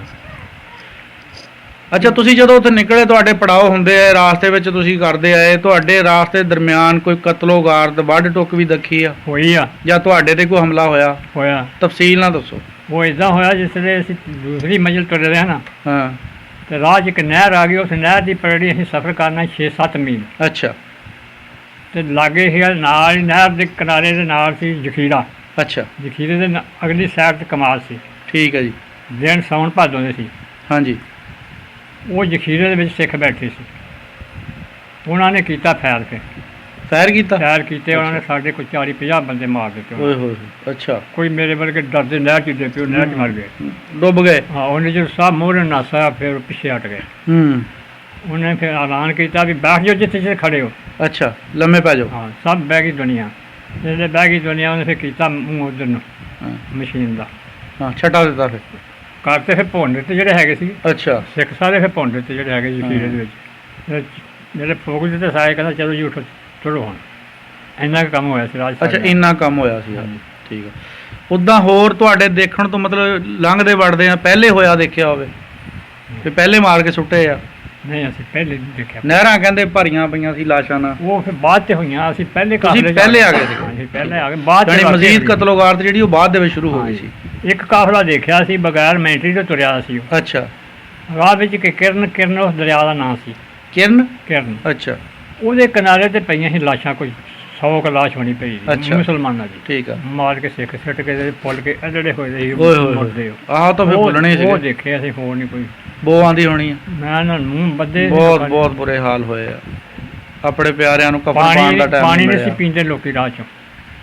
ਅੱਛਾ। ਤੁਸੀਂ ਜਦੋਂ ਉੱਥੇ ਨਿਕਲੇ, ਤੁਹਾਡੇ ਪੜਾਅ ਹੁੰਦੇ ਆ ਰਾਸਤੇ ਵਿੱਚ, ਤੁਸੀਂ ਕਰਦੇ ਆਏ, ਤੁਹਾਡੇ ਰਾਸਤੇ ਦਰਮਿਆਨ ਕੋਈ ਕਤਲੋਗਾਰਤ ਵੱਢ ਟੁੱਕ ਵੀ ਦੇਖੀ ਆ? ਹੋਈ ਆ। ਜਾਂ ਤੁਹਾਡੇ ਤੇ ਕੋਈ ਹਮਲਾ ਹੋਇਆ? ਤਫਸੀਲ ਨਾਲ ਦੱਸੋ। ਉਹ ਇਦਾਂ ਹੋਇਆ ਜਿਸ ਵੇਲੇ ਅਸੀਂ ਦੂਸਰੀ ਮੰਜ਼ਿਲ ਤੁਰ ਰਹੇ ਨਾ, ਹਾਂ, ਤੇ ਰਾਹ 'ਚ ਇੱਕ ਨਹਿਰ ਆ ਗਈ। ਉਸ ਨਹਿਰ ਦੀ ਪਰੜੀ ਅਸੀਂ ਸਫ਼ਰ ਕਰਨਾ 6-7 ਮੀਲ। ਅੱਛਾ। ਤੇ ਲਾਗੇ ਸੀ ਨਾਲ ਹੀ ਨਹਿਰ ਦੇ ਕਿਨਾਰੇ ਦੇ ਨਾਲ ਸੀ ਜ਼ਖੀਰਾ। ਅੱਛਾ। ਜ਼ਖੀਰੇ ਦੇ ਅਗਲੀ ਸਾਈਡ ਤੇ ਕਮਾਲ ਸੀ। ਠੀਕ ਹੈ ਜੀ। ਦਿਨ ਸਾਉਣ ਭਾਦੋਂ ਦੇ ਸੀ। ਹਾਂਜੀ। ਉਹ ਜ਼ਖੀਰੇ ਦੇ ਵਿੱਚ ਸਿੱਖ ਬੈਠੇ ਸੀ। ਉਹਨਾਂ ਨੇ ਕੀਤਾ ਫੈਰ ਕੀਤੇ। ਉਹਨਾਂ ਨੇ ਸਾਡੇ ਕੋਲ 40-50 ਬੰਦੇ ਮਾਰ ਦਿੱਤੇ। ਓਏ ਹੋਏ। ਅੱਛਾ। ਕੋਈ ਮੇਰੇ ਵਰਗੇ ਡਰਦੇ ਨਹਿਰ 'ਚ ਡਿੱਗੇ, ਨਹਿਰ 'ਚ ਮਰ ਗਏ, ਡੁੱਬ ਗਏ। ਹਾਂ। ਉਹਨੇ ਜਦੋਂ ਸਭ ਮੋਹਰੇ ਨਾਸਾ, ਫਿਰ ਪਿੱਛੇ ਹਟ ਗਏ। ਉਹਨੇ ਫਿਰ ਐਲਾਨ ਕੀਤਾ ਵੀ ਬੈਠ ਜਾਓ ਜਿੱਥੇ ਖੜੇ ਹੋ। ਅੱਛਾ। ਲੰਮੇ ਪੈ ਜਾਓ। ਹਾਂ। ਸਭ ਬਹਿ ਗਈ ਦੁਨੀਆ। ਜਿਹੜੇ ਬਹਿ ਗਈ ਦੁਨੀਆ, ਉਹਨੇ ਫਿਰ ਕੀਤਾ ਮੂੰਹ ਉੱਧਰ ਨੂੰ ਮਸ਼ੀਨ ਦਾ। ਹਾਂ। ਛੱਟਾ ਦਿੱਤਾ ਫਿਰ? ਕਰਤੇ ਫਿਰ ਭੁੰਨ ਦਿੱਤੇ ਜਿਹੜੇ ਹੈਗੇ ਸੀ। ਅੱਛਾ। ਸਿੱਖ ਸਾਰੇ ਫਿਰ ਭੁੰਨ ਦਿੱਤੇ ਜਿਹੜੇ ਹੈਗੇ ਜ਼ਖੀਰੇ ਦੇ ਵਿੱਚ। ਜਿਹੜੇ ਫੋਕ ਦਿੱਤੇ ਸਾਰੇ, ਕਹਿੰਦਾ ਚਲੋ ਜੀ ਉੱਠੋ, ਚਲੋ ਹੁਣ। ਇੰਨਾ ਕੁ ਕੰਮ ਹੋਇਆ ਸੀ ਰਾਜ। ਅੱਛਾ। ਇੰਨਾ ਕੰਮ ਹੋਇਆ ਸੀ। ਠੀਕ ਆ। ਉੱਦਾਂ ਹੋਰ ਤੁਹਾਡੇ ਦੇਖਣ ਤੋਂ ਮਤਲਬ ਲੰਘਦੇ ਵੜਦੇ ਆ ਪਹਿਲੇ ਹੋਇਆ ਦੇਖਿਆ ਹੋਵੇ ਵੀ ਪਹਿਲੇ ਮਾਰ ਕੇ ਸੁੱਟੇ ਆ? ਨਹੀਂ, ਅਸੀਂ ਪਹਿਲੇ ਨਹੀਂ ਦੇਖਿਆ। ਨਹਿਰਾਂ ਕਹਿੰਦੇ ਭਰੀਆਂ ਪਈਆਂ ਸੀ ਲਾਸ਼ਾਂ ਨਾਲ। ਉਹ ਫਿਰ ਬਾਅਦ 'ਚ ਹੋਈਆਂ। ਅਸੀਂ ਪਹਿਲੇ ਕਾਫਲੇ ਪਹਿਲੇ ਆ ਗਏ ਸੀ? ਹਾਂਜੀ, ਪਹਿਲੇ ਆ ਗਏ। ਬਾਅਦ 'ਚ ਮਜ਼ੀਦ ਕਤਲੋਗਾਰਤ ਜਿਹੜੀ ਉਹ ਬਾਅਦ ਦੇ ਵਿੱਚ ਸ਼ੁਰੂ ਹੋ ਗਈ ਸੀ। ਇੱਕ ਕਾਫਲਾ ਦੇਖਿਆ ਸੀ ਬਗੈਰ ਮੈਂਟਰੀ ਤੋਂ ਤੁਰਿਆ ਸੀ ਉਹ। ਅੱਛਾ। ਰਾਹ ਵਿੱਚ ਕਿ ਕਿਰਨ ਉਸ ਦਰਿਆ ਦਾ ਨਾਂ ਸੀ। ਕਿਰਨ। ਅੱਛਾ। ਉਹਦੇ ਕਿਨਾਰੇ ਤੇ ਪਈਆਂ ਸੀ ਲਾਸ਼ਾਂ, ਕੋਈ 100 ਕੁ ਲਾਸ਼ ਹੋਣੀ ਪਈ ਮੁਸਲਮਾਨਾਂ ਦੀ। ਠੀਕ ਆ। ਮਾਰ ਕੇ ਸਿੱਖ ਸਿੱਟ ਕੇ ਫੁੱਲ ਕੇ ਜਿਹੜੇ ਹੋਏ ਸੀ ਮੁਰਦੇ। ਆਹ ਤਾਂ ਫਿਰ ਫੁੱਲਣੇ ਸੀ। ਉਹ ਦੇਖੇ ਅਸੀਂ, ਹੋਰ ਨਹੀਂ ਕੋਈ। ਬੋ ਆਂਦੀ ਹੋਣੀ ਆ? ਮੈਂ ਉਹਨਾਂ ਨੂੰ ਬੱਦੇ ਬਹੁਤ ਬੁਰੇ ਹਾਲ ਹੋਏ ਆ। ਆਪਣੇ ਪਿਆਰਿਆਂ ਨੂੰ ਕਫਨ ਪਾਉਣ ਦਾ ਟਾਈਮ ਪਾਣੀ ਨਹੀਂ ਸੀ ਪੀਂਦੇ ਲੋਕੀ ਰਾਹ 'ਚੋਂ।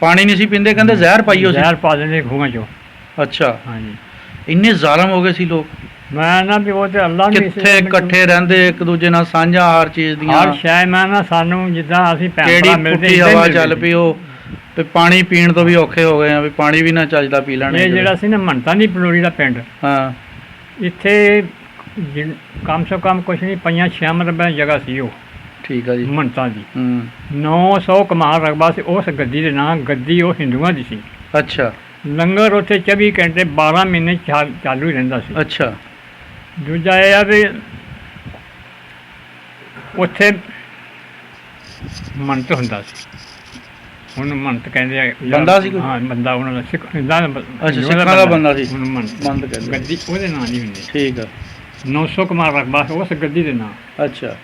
ਪਾਣੀ ਨਹੀਂ ਸੀ ਪੀਂਦੇ, ਕਹਿੰਦੇ ਜ਼ਹਿਰ ਪਾਈਓ ਸੀ। ਜ਼ਹਿਰ ਪਾ ਦਿੰਦੇ ਖੂਹਾਂ 'ਚੋਂ। ਅੱਛਾ। ਹਾਂਜੀ। ਇੰਨੇ ਜ਼ਾਲਮ ਹੋ ਗਏ ਸੀ ਲੋਕ। ਮੈਂ ਨਾ ਵੀ ਉਹ ਤੇ ਅੱਲਾਹ ਨੇ ਕਿੱਥੇ ਇਕੱਠੇ ਰਹਿੰਦੇ, ਇੱਕ ਦੂਜੇ ਨਾਲ ਸਾਂਝਾ ਹਰ ਚੀਜ਼ ਦੀਆਂ। ਹਰ ਸ਼ੈ ਮੈਂ ਨਾ ਸਾਨੂੰ ਜਿੱਦਾਂ ਅਸੀਂ ਕਿਹੜੀ ਪੁੱਠੀ ਹਵਾ ਚੱਲ ਪਈ ਉਹ, ਤੇ ਪਾਣੀ ਪੀਣ ਤੋਂ ਵੀ ਔਖੇ ਹੋ ਗਏ ਆ ਵੀ ਪਾਣੀ ਵੀ ਨਾ ਚੱਜਦਾ ਪੀ ਲੈਣ। ਇਹ ਜਿਹੜਾ ਸੀ ਨਾ ਮੰਨਤਾ ਨਹੀਂ ਪਲੋਰੀ ਦਾ ਪਿੰਡ। ਹਾਂ। ਇੱਥੇ ਕਮ ਸੇ ਕਮ ਕੁਛ ਨਹੀਂ 5-6 ਮਰਬਾ ਜਗ੍ਹਾ ਸੀ ਉਹ। ਠੀਕ ਆ ਜੀ। ਮੰਨਤਾ ਦੀ 900 ਕਮਾਲ ਰਕਬਾ ਸੀ ਉਸ ਗੱਦੀ ਦੇ ਨਾਂ। ਗੱਦੀ ਉਹ ਹਿੰਦੂਆਂ ਦੀ ਸੀ। ਅੱਛਾ। ਲੰਗਰ ਉੱਥੇ 24 ਘੰਟੇ 12 ਮਹੀਨੇ ਚਾਲੂ ਹੀ ਰਹਿੰਦਾ ਸੀ। ਅੱਛਾ। ਦੂਜਾ ਇਹ ਆ ਵੀ ਉੱਥੇ ਮੰਨਤ ਹੁੰਦਾ ਸੀ। ਉਹਨੂੰ ਮੰਨਤ ਕਹਿੰਦੇ ਆ। ਬੰਦਾ ਸੀ ਕੋਈ? ਹਾਂ, ਬੰਦਾ ਉਹਨਾਂ ਦਾ ਸਿੱਖ। ਅੱਛਾ। ਸਿੱਖਾਂ ਦਾ ਬੰਦਾ ਸੀ। ਉਹਨੂੰ ਮੰਨਤ ਕਹਿੰਦੇ। ਗੱਦੀ ਉਹਦੇ ਨਾਂ ਨਹੀਂ ਹੁੰਦੀ। ਠੀਕ ਆ। 900 ਕਮਾਲ ਰਕਬਾ ਉਸ ਗੱਦੀ ਦੇ ਨਾਂ। ਅੱਛਾ।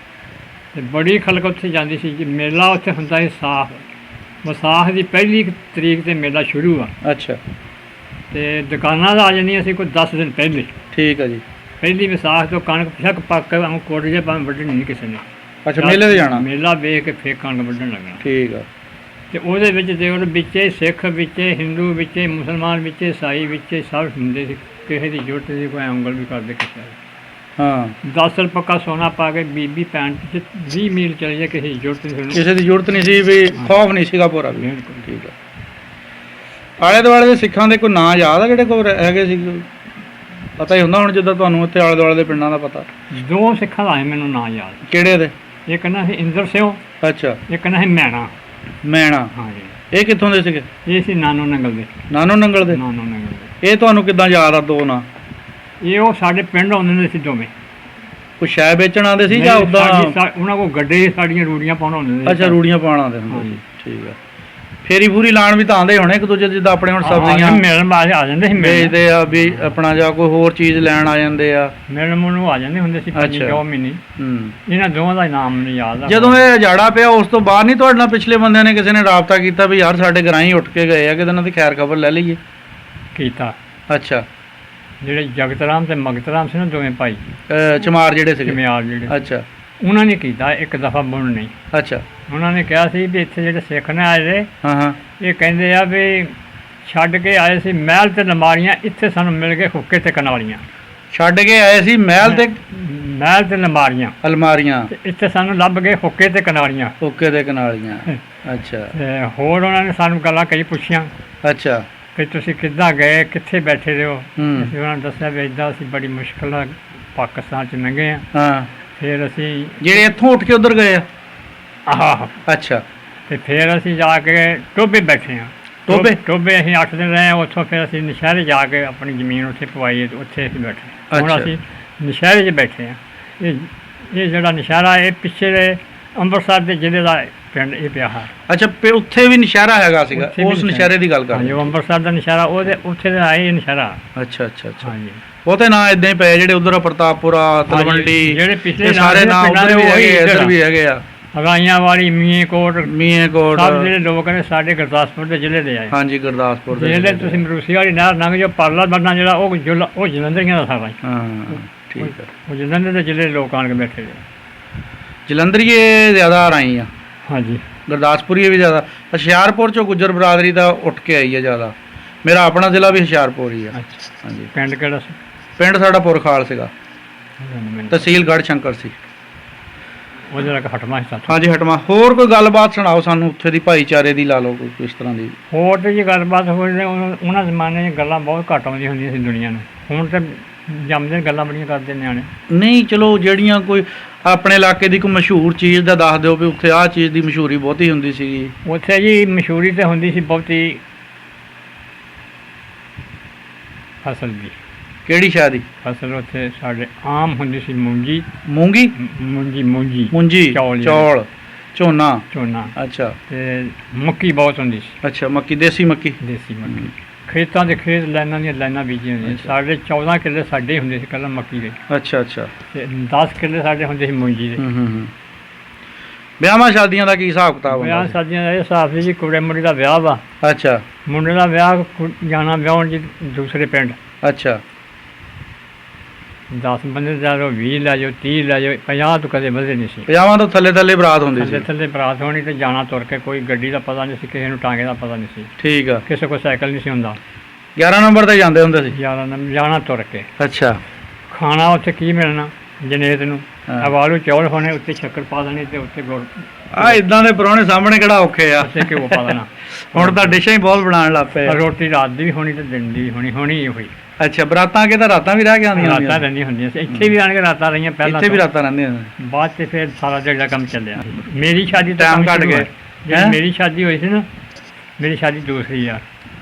ਤੇ ਬੜੀ ਖਲਕ ਉੱਥੇ ਜਾਂਦੀ ਸੀ ਜੀ। ਮੇਲਾ ਉੱਥੇ ਹੁੰਦਾ ਸੀ ਸਾਫ। ਵਿਸਾਖ ਦੀ 1 ਤਰੀਕ ਤੇ ਮੇਲਾ ਸ਼ੁਰੂ ਆ। ਅੱਛਾ। ਤੇ ਦੁਕਾਨਾਂ ਦਾ ਆ ਜਾਂਦੀਆਂ ਸੀ ਕੋਈ 10 ਦਿਨ ਪਹਿਲੇ। ਠੀਕ ਆ ਜੀ। ਪਹਿਲੀ ਵਿਸਾਖ ਤੋਂ ਕਣਕ ਪਿਛਕ ਪੱਕ ਕੇ ਕੋਟ ਜੇ ਭਾਵੇਂ ਵੱਢਣੀ ਨਹੀਂ ਕਿਸੇ ਨੇ। ਅੱਛਾ। ਮੇਲੇ ਤੇ ਜਾਣਾ? ਮੇਲਾ ਵੇਖ ਕੇ ਫੇਰ ਕਣਕ ਵੱਢਣ ਲੱਗਣਾ। ਠੀਕ ਆ। ਤੇ ਉਹਦੇ ਵਿੱਚ ਤੇ ਉਹਦੇ ਵਿੱਚੇ ਸਿੱਖ, ਵਿੱਚੇ ਹਿੰਦੂ, ਵਿੱਚੇ ਮੁਸਲਮਾਨ, ਵਿੱਚੇ ਈਸਾਈ, ਵਿੱਚੇ ਸਭ ਹੁੰਦੇ ਸੀ। ਕਿਸੇ ਦੀ ਜ਼ਰੂਰਤ ਸੀ ਕੋਈ ਉਂਗਲ ਵੀ ਕਰਦੇ ਕਿਸੇ ਦੀ। ਹਾਂ। 10 ਰੁਪਏ ਪੱਕਾ ਸੋਨਾ ਪਾ ਕੇ ਬੀਬੀ ਭੈਣ 20 ਮੀਲ ਚਲੇ ਜਾ, ਕਿਸੇ ਦੀ ਜ਼ਰੂਰਤ ਨਹੀਂ। ਕਿਸੇ ਦੀ ਜ਼ਰੂਰਤ ਨਹੀਂ ਸੀ ਵੀ ਖੌਫ ਨਹੀਂ ਸੀਗਾ ਪੂਰਾ। ਬਿਲਕੁਲ। ਠੀਕ ਆ। ਆਲੇ ਦੁਆਲੇ ਦੇ ਸਿੱਖਾਂ ਦੇ ਕੋਈ ਨਾਂ ਯਾਦ ਆ ਜਿਹੜੇ ਕੋਲ ਹੈਗੇ ਸੀ? ਪਤਾ ਹੀ ਹੁੰਦਾ ਹੁਣ ਜਿੱਦਾਂ ਤੁਹਾਨੂੰ ਇੱਥੇ ਆਲੇ ਦੁਆਲੇ ਦੇ ਪਿੰਡਾਂ ਦਾ ਪਤਾ। 2 ਸਿੱਖਾਂ ਦਾ ਹੈ ਮੈਨੂੰ ਨਾਂ ਯਾਦ। ਕਿਹੜੇ ਦੇ? ਇੱਕ ਨਾ ਸੀ ਇੰਦਰ ਸਿੰਘ। ਅੱਛਾ। ਇੱਕ ਨਾ ਸੀ ਮੈਣਾ। ਹਾਂਜੀ। ਇਹ ਕਿੱਥੋਂ ਦੇ ਸੀਗੇ? ਇਹ ਸੀ ਨਾਨੋ ਨੰਗਲ ਦੇ। ਨਾਨੋ ਨੰਗਲ ਦੇ? ਇਹ ਤੁਹਾਨੂੰ ਕਿੱਦਾਂ ਯਾਦ ਆ 2 ਨਾਂ? ਇਹ ਉਹ ਸਾਡੇ ਪਿੰਡ ਆਉਂਦੇ ਸੀ ਦੋਵੇਂ। ਕੋਈ ਸ਼ੈ ਵੇਚਣ ਆਉਂਦੇ ਸੀ ਜਾਂ ਉਦਾਂ? ਉਹਨਾਂ ਕੋਲ ਗੱਡੇ ਸਾਡੀਆਂ ਰੂੜੀਆਂ ਪਾਉਣ ਆਉਂਦੇ ਸੀ। ਅੱਛਾ। ਰੂੜੀਆਂ ਪਾਉਣ ਆਉਂਦੇ ਹੁੰਦੇ ਸੀ। ਠੀਕ ਆ। ਫੇਰੀ ਫੂਰੀ ਲਾਣ ਵੀ ਤਾਂ ਆਉਂਦੇ ਹੋਣੇ ਇੱਕ ਦੂਜੇ, ਜਿੱਦਾਂ ਆਪਣੇ ਹੁਣ ਸਬਜ਼ੀਆਂ ਮਿਲਣ ਆ ਜਾਂਦੇ ਸੀ, ਵੇਚਦੇ ਆ ਵੀ ਆਪਣਾ, ਜਾਂ ਕੋਈ ਹੋਰ ਚੀਜ਼ ਲੈਣ ਆ ਜਾਂਦੇ ਆ, ਮਿਲਣ ਨੂੰ ਆ ਜਾਂਦੇ ਹੁੰਦੇ ਸੀ 5-2 ਮਹੀਨੇ। ਇਹਨਾਂ ਦੋਵਾਂ ਦਾ ਨਾਮ ਨਹੀਂ ਯਾਦ। ਜਦੋਂ ਇਹ ਉਜਾੜਾ ਪਿਆ ਉਸ ਤੋਂ ਬਾਅਦ ਨਹੀਂ ਤੁਹਾਡੇ ਨਾਲ ਪਿਛਲੇ ਬੰਦਿਆਂ ਨੇ ਕਿਸੇ ਨੇ ਰਾਬਤਾ ਕੀਤਾ ਵੀ ਯਾਰ ਸਾਡੇ ਗਰਾਈ ਉੱਠ ਕੇ ਗਏ ਆ, ਕਿਤੇ ਇਹਨਾਂ ਦੀ ਖੈਰ ਖਬਰ ਲੈ ਲਈਏ? ਕੀਤਾ। ਅੱਛਾ, ਜਿਹੜੇ ਜਗਤ ਰਾਮ ਤੇ ਮਗਤ ਰਾਮ ਸੀ ਨਾ, ਦੋਵੇਂ ਭਾਈ ਚਮਾਰ ਜਿਹੜੇ ਸੀਗੇ, ਚਮਿਆਰ ਜਿਹੜੇ, ਅੱਛਾ, ਉਹਨਾਂ ਨੇ ਕੀਤਾ ਇੱਕ ਦਫਾ ਬੁਣ ਨਹੀਂ। ਅੱਛਾ, ਉਹਨਾਂ ਨੇ ਕਿਹਾ ਸੀ ਵੀ ਇੱਥੇ ਜਿਹੜੇ ਸਿੱਖ ਨੇ ਆਏ ਦੇ, ਹਾਂ, ਇਹ ਕਹਿੰਦੇ ਆ ਵੀ ਛੱਡ ਕੇ ਆਏ ਸੀ ਮਹਿਲ ਤੇ ਲਮਾਰੀਆਂ, ਇੱਥੇ ਸਾਨੂੰ ਮਿਲ ਗਏ ਹੁੱਕੇ ਤੇ ਕਨਾਲੀਆਂ। ਛੱਡ ਕੇ ਆਏ ਸੀ ਮਹਿਲ ਤੇ ਲਮਾਰੀਆਂ, ਅਲਮਾਰੀਆਂ, ਤੇ ਇੱਥੇ ਸਾਨੂੰ ਲੱਭ ਗਏ ਹੁੱਕੇ ਤੇ ਕਨਾਲੀਆਂ। ਹੁੱਕੇ ਤੇ ਕਨਾਲੀਆਂ, ਅੱਛਾ। ਤੇ ਹੋਰ ਉਹਨਾਂ ਨੇ ਸਾਨੂੰ ਗੱਲਾਂ ਕਈ ਪੁੱਛੀਆਂ, ਅੱਛਾ, ਵੀ ਤੁਸੀਂ ਕਿੱਦਾਂ ਗਏ, ਕਿੱਥੇ ਬੈਠੇ ਰਹੇ ਹੋ? ਹੂੰ, ਅਸੀਂ ਉਹਨਾਂ ਨੂੰ ਦੱਸਿਆ ਵੀ ਇੱਦਾਂ ਅਸੀਂ ਬੜੀ ਮੁਸ਼ਕਿਲ ਨਾਲ ਪਾਕਿਸਤਾਨ 'ਚ ਲੰਘੇ ਆ। ਹਾਂ, ਫਿਰ ਅਸੀਂ ਜਿਹੜੇ ਇੱਥੋਂ ਉੱਠ ਕੇ ਉੱਧਰ ਗਏ ਆ? ਆਹ, ਅੱਛਾ, ਤੇ ਫਿਰ ਅਸੀਂ ਜਾ ਕੇ ਟੋਭੇ ਬੈਠੇ ਆ। ਟੋਭੇ ਅਸੀਂ 8 ਦਿਨ ਰਹੇ। ਉੱਥੋਂ ਫਿਰ ਅਸੀਂ ਨਸ਼ਹਿਰੇ ਜਾ ਕੇ ਆਪਣੀ ਜ਼ਮੀਨ ਉੱਥੇ ਪਵਾਈ, ਉੱਥੇ ਅਸੀਂ ਬੈਠੇ। ਹੁਣ ਅਸੀਂ ਨਸ਼ਹਿਰੇ 'ਚ ਬੈਠੇ ਆ। ਇਹ ਜਿਹੜਾ ਨਸ਼ਹਿਰਾ, ਇਹ ਪਿੱਛੇ ਦੇ ਅੰਮ੍ਰਿਤਸਰ ਦੇ ਜ਼ਿਲ੍ਹੇ ਦਾ ਪਿੰਡ ਇਹ ਪਿਆ ਹੈ। ਅੱਛਾ, ਉੱਥੇ ਵੀ ਨਸ਼ਹਿਰਾ ਹੈਗਾ ਸੀਗਾ? ਉਸ ਨਸ਼ਹਿਰੇ ਦੀ ਗੱਲ ਕਰ? ਹਾਂਜੀ, ਅੰਮ੍ਰਿਤਸਰ ਦਾ ਨਸ਼ਹਿਰਾ, ਉਹਦੇ ਉੱਥੇ ਦਾ ਆਏ ਨਸ਼ਹਿਰਾ। ਅੱਛਾ, ਅੱਛਾ, ਅੱਛਾ। ਹਾਂਜੀ, ਬਹੁਤੇ ਨਾਂ ਇਦਾਂ ਹੀ ਪਏ ਜਿਹੜੇ ਉਧਰ ਪ੍ਰਤਾਪਪੁਰਾ, ਤਲਵੰਡੀ, ਜਿਹੜੇ ਪਿਛਲੇ ਸਾਰੇ ਨਾਂ ਉਧਰ ਵੀ ਹੈਗੇ, ਇੱਧਰ ਵੀ ਹੈਗੇ ਆ। ਰਾਈਆਂ ਵਾਲੀ, ਮੀਏਂਕੋਟ, ਸਭ ਜਿਹੜੇ ਲੋਕ ਨੇ ਸਾਡੇ ਗੁਰਦਾਸਪੁਰ ਦੇ ਜ਼ਿਲ੍ਹੇ ਦੇ ਆਏ। ਹਾਂਜੀ, ਗੁਰਦਾਸਪੁਰ ਦੇ ਜਿਹੜੇ ਤੁਸੀਂ ਮਰੂਸੀ ਵਾਲੀ ਨਹਿਰ ਲੰਘ ਜਾਓ, ਪਰਲਾ ਬੰਨਾ ਜਿਹੜਾ ਉਹ ਜਲੰਧਰੀਆਂ ਦਾ ਸਾਰਾ। ਹਾਂ, ਠੀਕ ਹੈ। ਉਹ ਜਲੰਧਰ ਦੇ ਜ਼ਿਲ੍ਹੇ ਲੋਕ ਆਣ ਕੇ ਬੈਠੇ ਨੇ। ਜਲੰਧਰੀਏ ਜ਼ਿਆਦਾ ਰਾਈ ਆ? ਹਾਂਜੀ, ਗੁਰਦਾਸਪੁਰੀਏ ਵੀ ਜ਼ਿਆਦਾ। ਹੁਸ਼ਿਆਰਪੁਰ ਚੋਂ ਗੁੱਜਰ ਬਰਾਦਰੀ ਦਾ ਉੱਠ ਕੇ ਆਈ ਹੈ ਜ਼ਿਆਦਾ। ਮੇਰਾ ਆਪਣਾ ਜ਼ਿਲ੍ਹਾ ਵੀ ਹੁਸ਼ਿਆਰਪੁਰ ਹੀ ਆ। ਹਾਂਜੀ। ਪਿੰਡ ਕਿਹੜਾ ਸੀ? ਪਿੰਡ ਸਾਡਾ ਪੁਰਖਾਲ ਸੀਗਾ, ਤਹਿਸੀਲ ਗੜ੍ਹ ਸ਼ੰਕਰ ਸੀ। ਉਹ ਜਿਹੜਾ ਹਟਮਾ ਸੀ। ਹਾਂਜੀ, ਹਟਮਾ। ਹੋਰ ਕੋਈ ਗੱਲਬਾਤ ਸੁਣਾਓ ਸਾਨੂੰ ਉੱਥੇ ਦੀ, ਭਾਈਚਾਰੇ ਦੀ ਲਾ ਲਓ, ਕੋਈ ਕਿਸ ਤਰ੍ਹਾਂ ਦੀ? ਹੋਰ ਤੇ ਜੀ ਗੱਲਬਾਤ ਹੋ ਰਹੀ, ਉਹਨਾਂ ਜ਼ਮਾਨੇ 'ਚ ਗੱਲਾਂ ਬਹੁਤ ਘੱਟ ਆਉਂਦੀਆਂ ਹੁੰਦੀਆਂ ਸੀ ਦੁਨੀਆ ਨੂੰ। ਹੁਣ ਤਾਂ ਜੰਮਦੇ ਗੱਲਾਂ ਬੜੀਆਂ ਕਰਦੇ ਨਿਆਣੇ। ਨਹੀਂ, ਚਲੋ ਜਿਹੜੀਆਂ ਕੋਈ ਆਪਣੇ ਇਲਾਕੇ ਦੀ ਕੋਈ ਮਸ਼ਹੂਰ ਚੀਜ਼ ਦਾ ਦੱਸ ਦਿਓ ਵੀ ਉੱਥੇ ਆਹ ਚੀਜ਼ ਦੀ ਮਸ਼ਹੂਰੀ ਬਹੁਤੀ ਹੁੰਦੀ ਸੀਗੀ। ਉੱਥੇ ਜੀ ਮਸ਼ਹੂਰੀ ਤਾਂ ਹੁੰਦੀ ਸੀ ਬਹੁਤੀ ਫਸਲ ਦੀ। ਕਿਹੜੀ ਸ਼ਾਹ ਦੀ ਫਸਲ? ਉੱਥੇ ਸਾਡੇ ਆਮ ਹੁੰਦੀ ਸੀ ਮੂੰਗੀ। ਮੂੰਜੀ, ਚੌਲ, ਝੋਨਾ। ਅੱਛਾ। ਤੇ ਮੱਕੀ ਬਹੁਤ ਹੁੰਦੀ ਸੀ। ਅੱਛਾ, ਮੱਕੀ, ਦੇਸੀ ਮੱਕੀ। ਖੇਤਾਂ ਦੇ ਖੇਤ ਲਾਈਨਾਂ ਦੀਆਂ ਲਾਈਨਾਂ ਬੀਜੀਆਂ ਹੁੰਦੀਆਂ। ਸਾਡੇ 14 ਕਿੱਲੇ ਸਾਡੇ ਹੁੰਦੇ ਸੀ ਕੱਲਾ ਮੱਕੀ ਦੇ। ਅੱਛਾ, ਅੱਛਾ। ਤੇ 10 ਕਿੱਲੇ ਸਾਡੇ ਹੁੰਦੇ ਸੀ ਮੂੰਜੀ ਦੇ। ਵਿਆਹਾਂ ਸ਼ਾਦੀਆਂ ਦਾ ਕੀ ਹਿਸਾਬ ਕਿਤਾਬ ਹੁੰਦਾ? ਵਿਆਹ ਸ਼ਾਦੀਆਂ ਦਾ ਇਹ ਹਿਸਾਬ ਸੀ ਜੀ, ਕੁੜੇ ਮੁੰਡੇ ਦਾ ਵਿਆਹ ਵਾ। ਅੱਛਾ। ਮੁੰਡੇ ਦਾ ਵਿਆਹ ਜਾਣਾ ਵਿਆਹਣ ਜੀ ਦੂਸਰੇ ਪਿੰਡ। ਅੱਛਾ। 10 ਬੰਦੇ ਜਾ ਲਓ, 20 ਲੈ ਜਾਓ, 30 ਲੈ ਜਾਓ, 50 ਤੋਂ ਕਦੇ ਵਧੇ ਨਹੀਂ ਸੀ। 50 ਤੋਂ ਥੱਲੇ ਬਰਾਤ ਹੁੰਦੀ ਸੀ? ਥੱਲੇ ਬਰਾਤ ਹੋਣੀ ਤੇ ਜਾਣਾ ਤੁਰ ਕੇ। ਕੋਈ ਗੱਡੀ ਦਾ ਪਤਾ ਨਹੀਂ ਸੀ, ਕਿਸੇ ਨੂੰ ਟਾਂਗੇ ਦਾ ਪਤਾ ਨਹੀਂ ਸੀ। ਠੀਕ ਆ। ਕਿਸੇ ਕੋਲ ਸਾਈਕਲ ਨਹੀਂ ਸੀ ਹੁੰਦਾ। 11 ਨੰਬਰ ਤੇ ਜਾਂਦੇ ਹੁੰਦੇ ਸੀ? 11 ਨੰਬਰ ਜਾਣਾ ਤੁਰ ਕੇ। ਅੱਛਾ। ਖਾਣਾ ਉੱਥੇ ਕੀ ਮਿਲਣਾ ਜਨੇਤ ਨੂੰ? ਆਲੂ ਚੌਲ ਹੋਣੇ, ਉੱਤੇ ਸ਼ੱਕਰ ਪਾ ਦੇਣੀ ਤੇ ਉੱਤੇ ਗੁੜ। ਇਦਾਂ ਦੇ ਪਰੌਣੇ ਸਾਹਮਣੇ ਕਿਹੜਾ ਔਖੇ ਆ? ਉੱਤੇ ਘਿਓ ਪਾ ਦੇਣਾ। ਹੁਣ ਤਾਂ ਡਿਸ਼ਾਂ ਹੀ ਬਹੁਤ ਬਣਾਉਣ ਲੱਗ ਪਏ। ਰੋਟੀ ਰਾਤ ਦੀ ਵੀ ਹੋਣੀ ਤੇ ਦਿਨ ਦੀ ਵੀ ਹੋਣੀ ਹੀ ਹੋਈ। ਅੱਛਾ, ਬਰਾਤਾਂ ਕੇ ਤਾਂ ਰਾਤਾਂ ਵੀ ਰਹਿ ਕੇ ਆਉਂਦੀਆਂ? ਰਾਤਾਂ ਰਹਿੰਦੀਆਂ ਹੁੰਦੀਆਂ ਸੀ। ਇੱਥੇ ਵੀ ਆਣ ਕੇ ਰਾਤਾਂ ਰਹੀਆਂ ਪਹਿਲਾਂ। ਇੱਥੇ ਵੀ ਰਾਤਾਂ ਰਹਿੰਦੀਆਂ? ਬਾਅਦ 'ਚ ਫਿਰ ਸਾਰਾ ਜਿਹੜਾ ਕੰਮ ਚੱਲਿਆ। ਮੇਰੀ ਸ਼ਾਦੀ ਟਾਈਮ ਕੱਢ ਗਏ। ਮੇਰੀ ਸ਼ਾਦੀ ਹੋਈ ਸੀ ਨਾ, ਮੇਰੀ ਸ਼ਾਦੀ ਦੂਸਰੀ ਆ।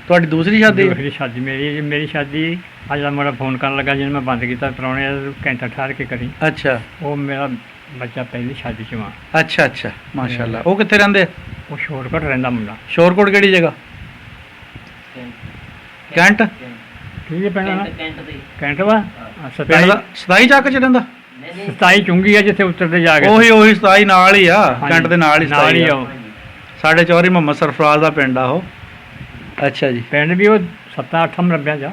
ਤੁਹਾਡੀ ਦੂਸਰੀ ਸ਼ਾਦੀ? ਦੂਸਰੀ ਸ਼ਾਦੀ ਮੇਰੀ ਸ਼ਾਦੀ। ਅੱਜ ਦਾ ਮੇਰਾ ਫੋਨ ਕਰਨ ਲੱਗਾ, ਜਿਹਨੂੰ ਮੈਂ ਬੰਦ ਕੀਤਾ, ਪ੍ਰਾਹੁਣੇ ਘੰਟਾ ਠਹਿਰ ਕੇ ਕਰੀ। ਅੱਛਾ। ਉਹ ਮੇਰਾ ਬੱਚਾ ਪਹਿਲੀ ਸ਼ਾਦੀ 'ਚ ਵਾ। ਅੱਛਾ, ਅੱਛਾ, ਮਾਸ਼ਾਅੱਲਾ। ਉਹ ਕਿੱਥੇ ਰਹਿੰਦੇ? ਉਹ ਸ਼ੋਰਕੋਟ ਰਹਿੰਦਾ ਮੁੰਡਾ। ਸ਼ੋਰਕੋਟ ਕਿਹੜੀ ਜਗ੍ਹਾ? ਕੈਂਟ? ਕੀ ਪਿੰਡ ਨਾ? ਕੈਂਟ ਵਾ। 27 ਚੱਕ ਚ ਰਹਿੰਦਾ? 27 ਚੁੰਗੀ ਆ ਜਿੱਥੇ ਉਤਰਦੇ ਜਾ ਕੇ। ਉਹੀ 27 ਨਾਲ ਹੀ ਆ, ਕੈਂਟ ਦੇ ਨਾਲ ਹੀ। ਸਾਡੇ ਚੌਧਰੀ ਮੁਹੰਮਦ ਸਰਫਰਾਜ਼ ਦਾ ਪਿੰਡ ਆ ਉਹ। ਅੱਛਾ ਜੀ। ਪਿੰਡ ਵੀ ਉਹ 7-8 ਮਰਬਿਆਂ ਚ।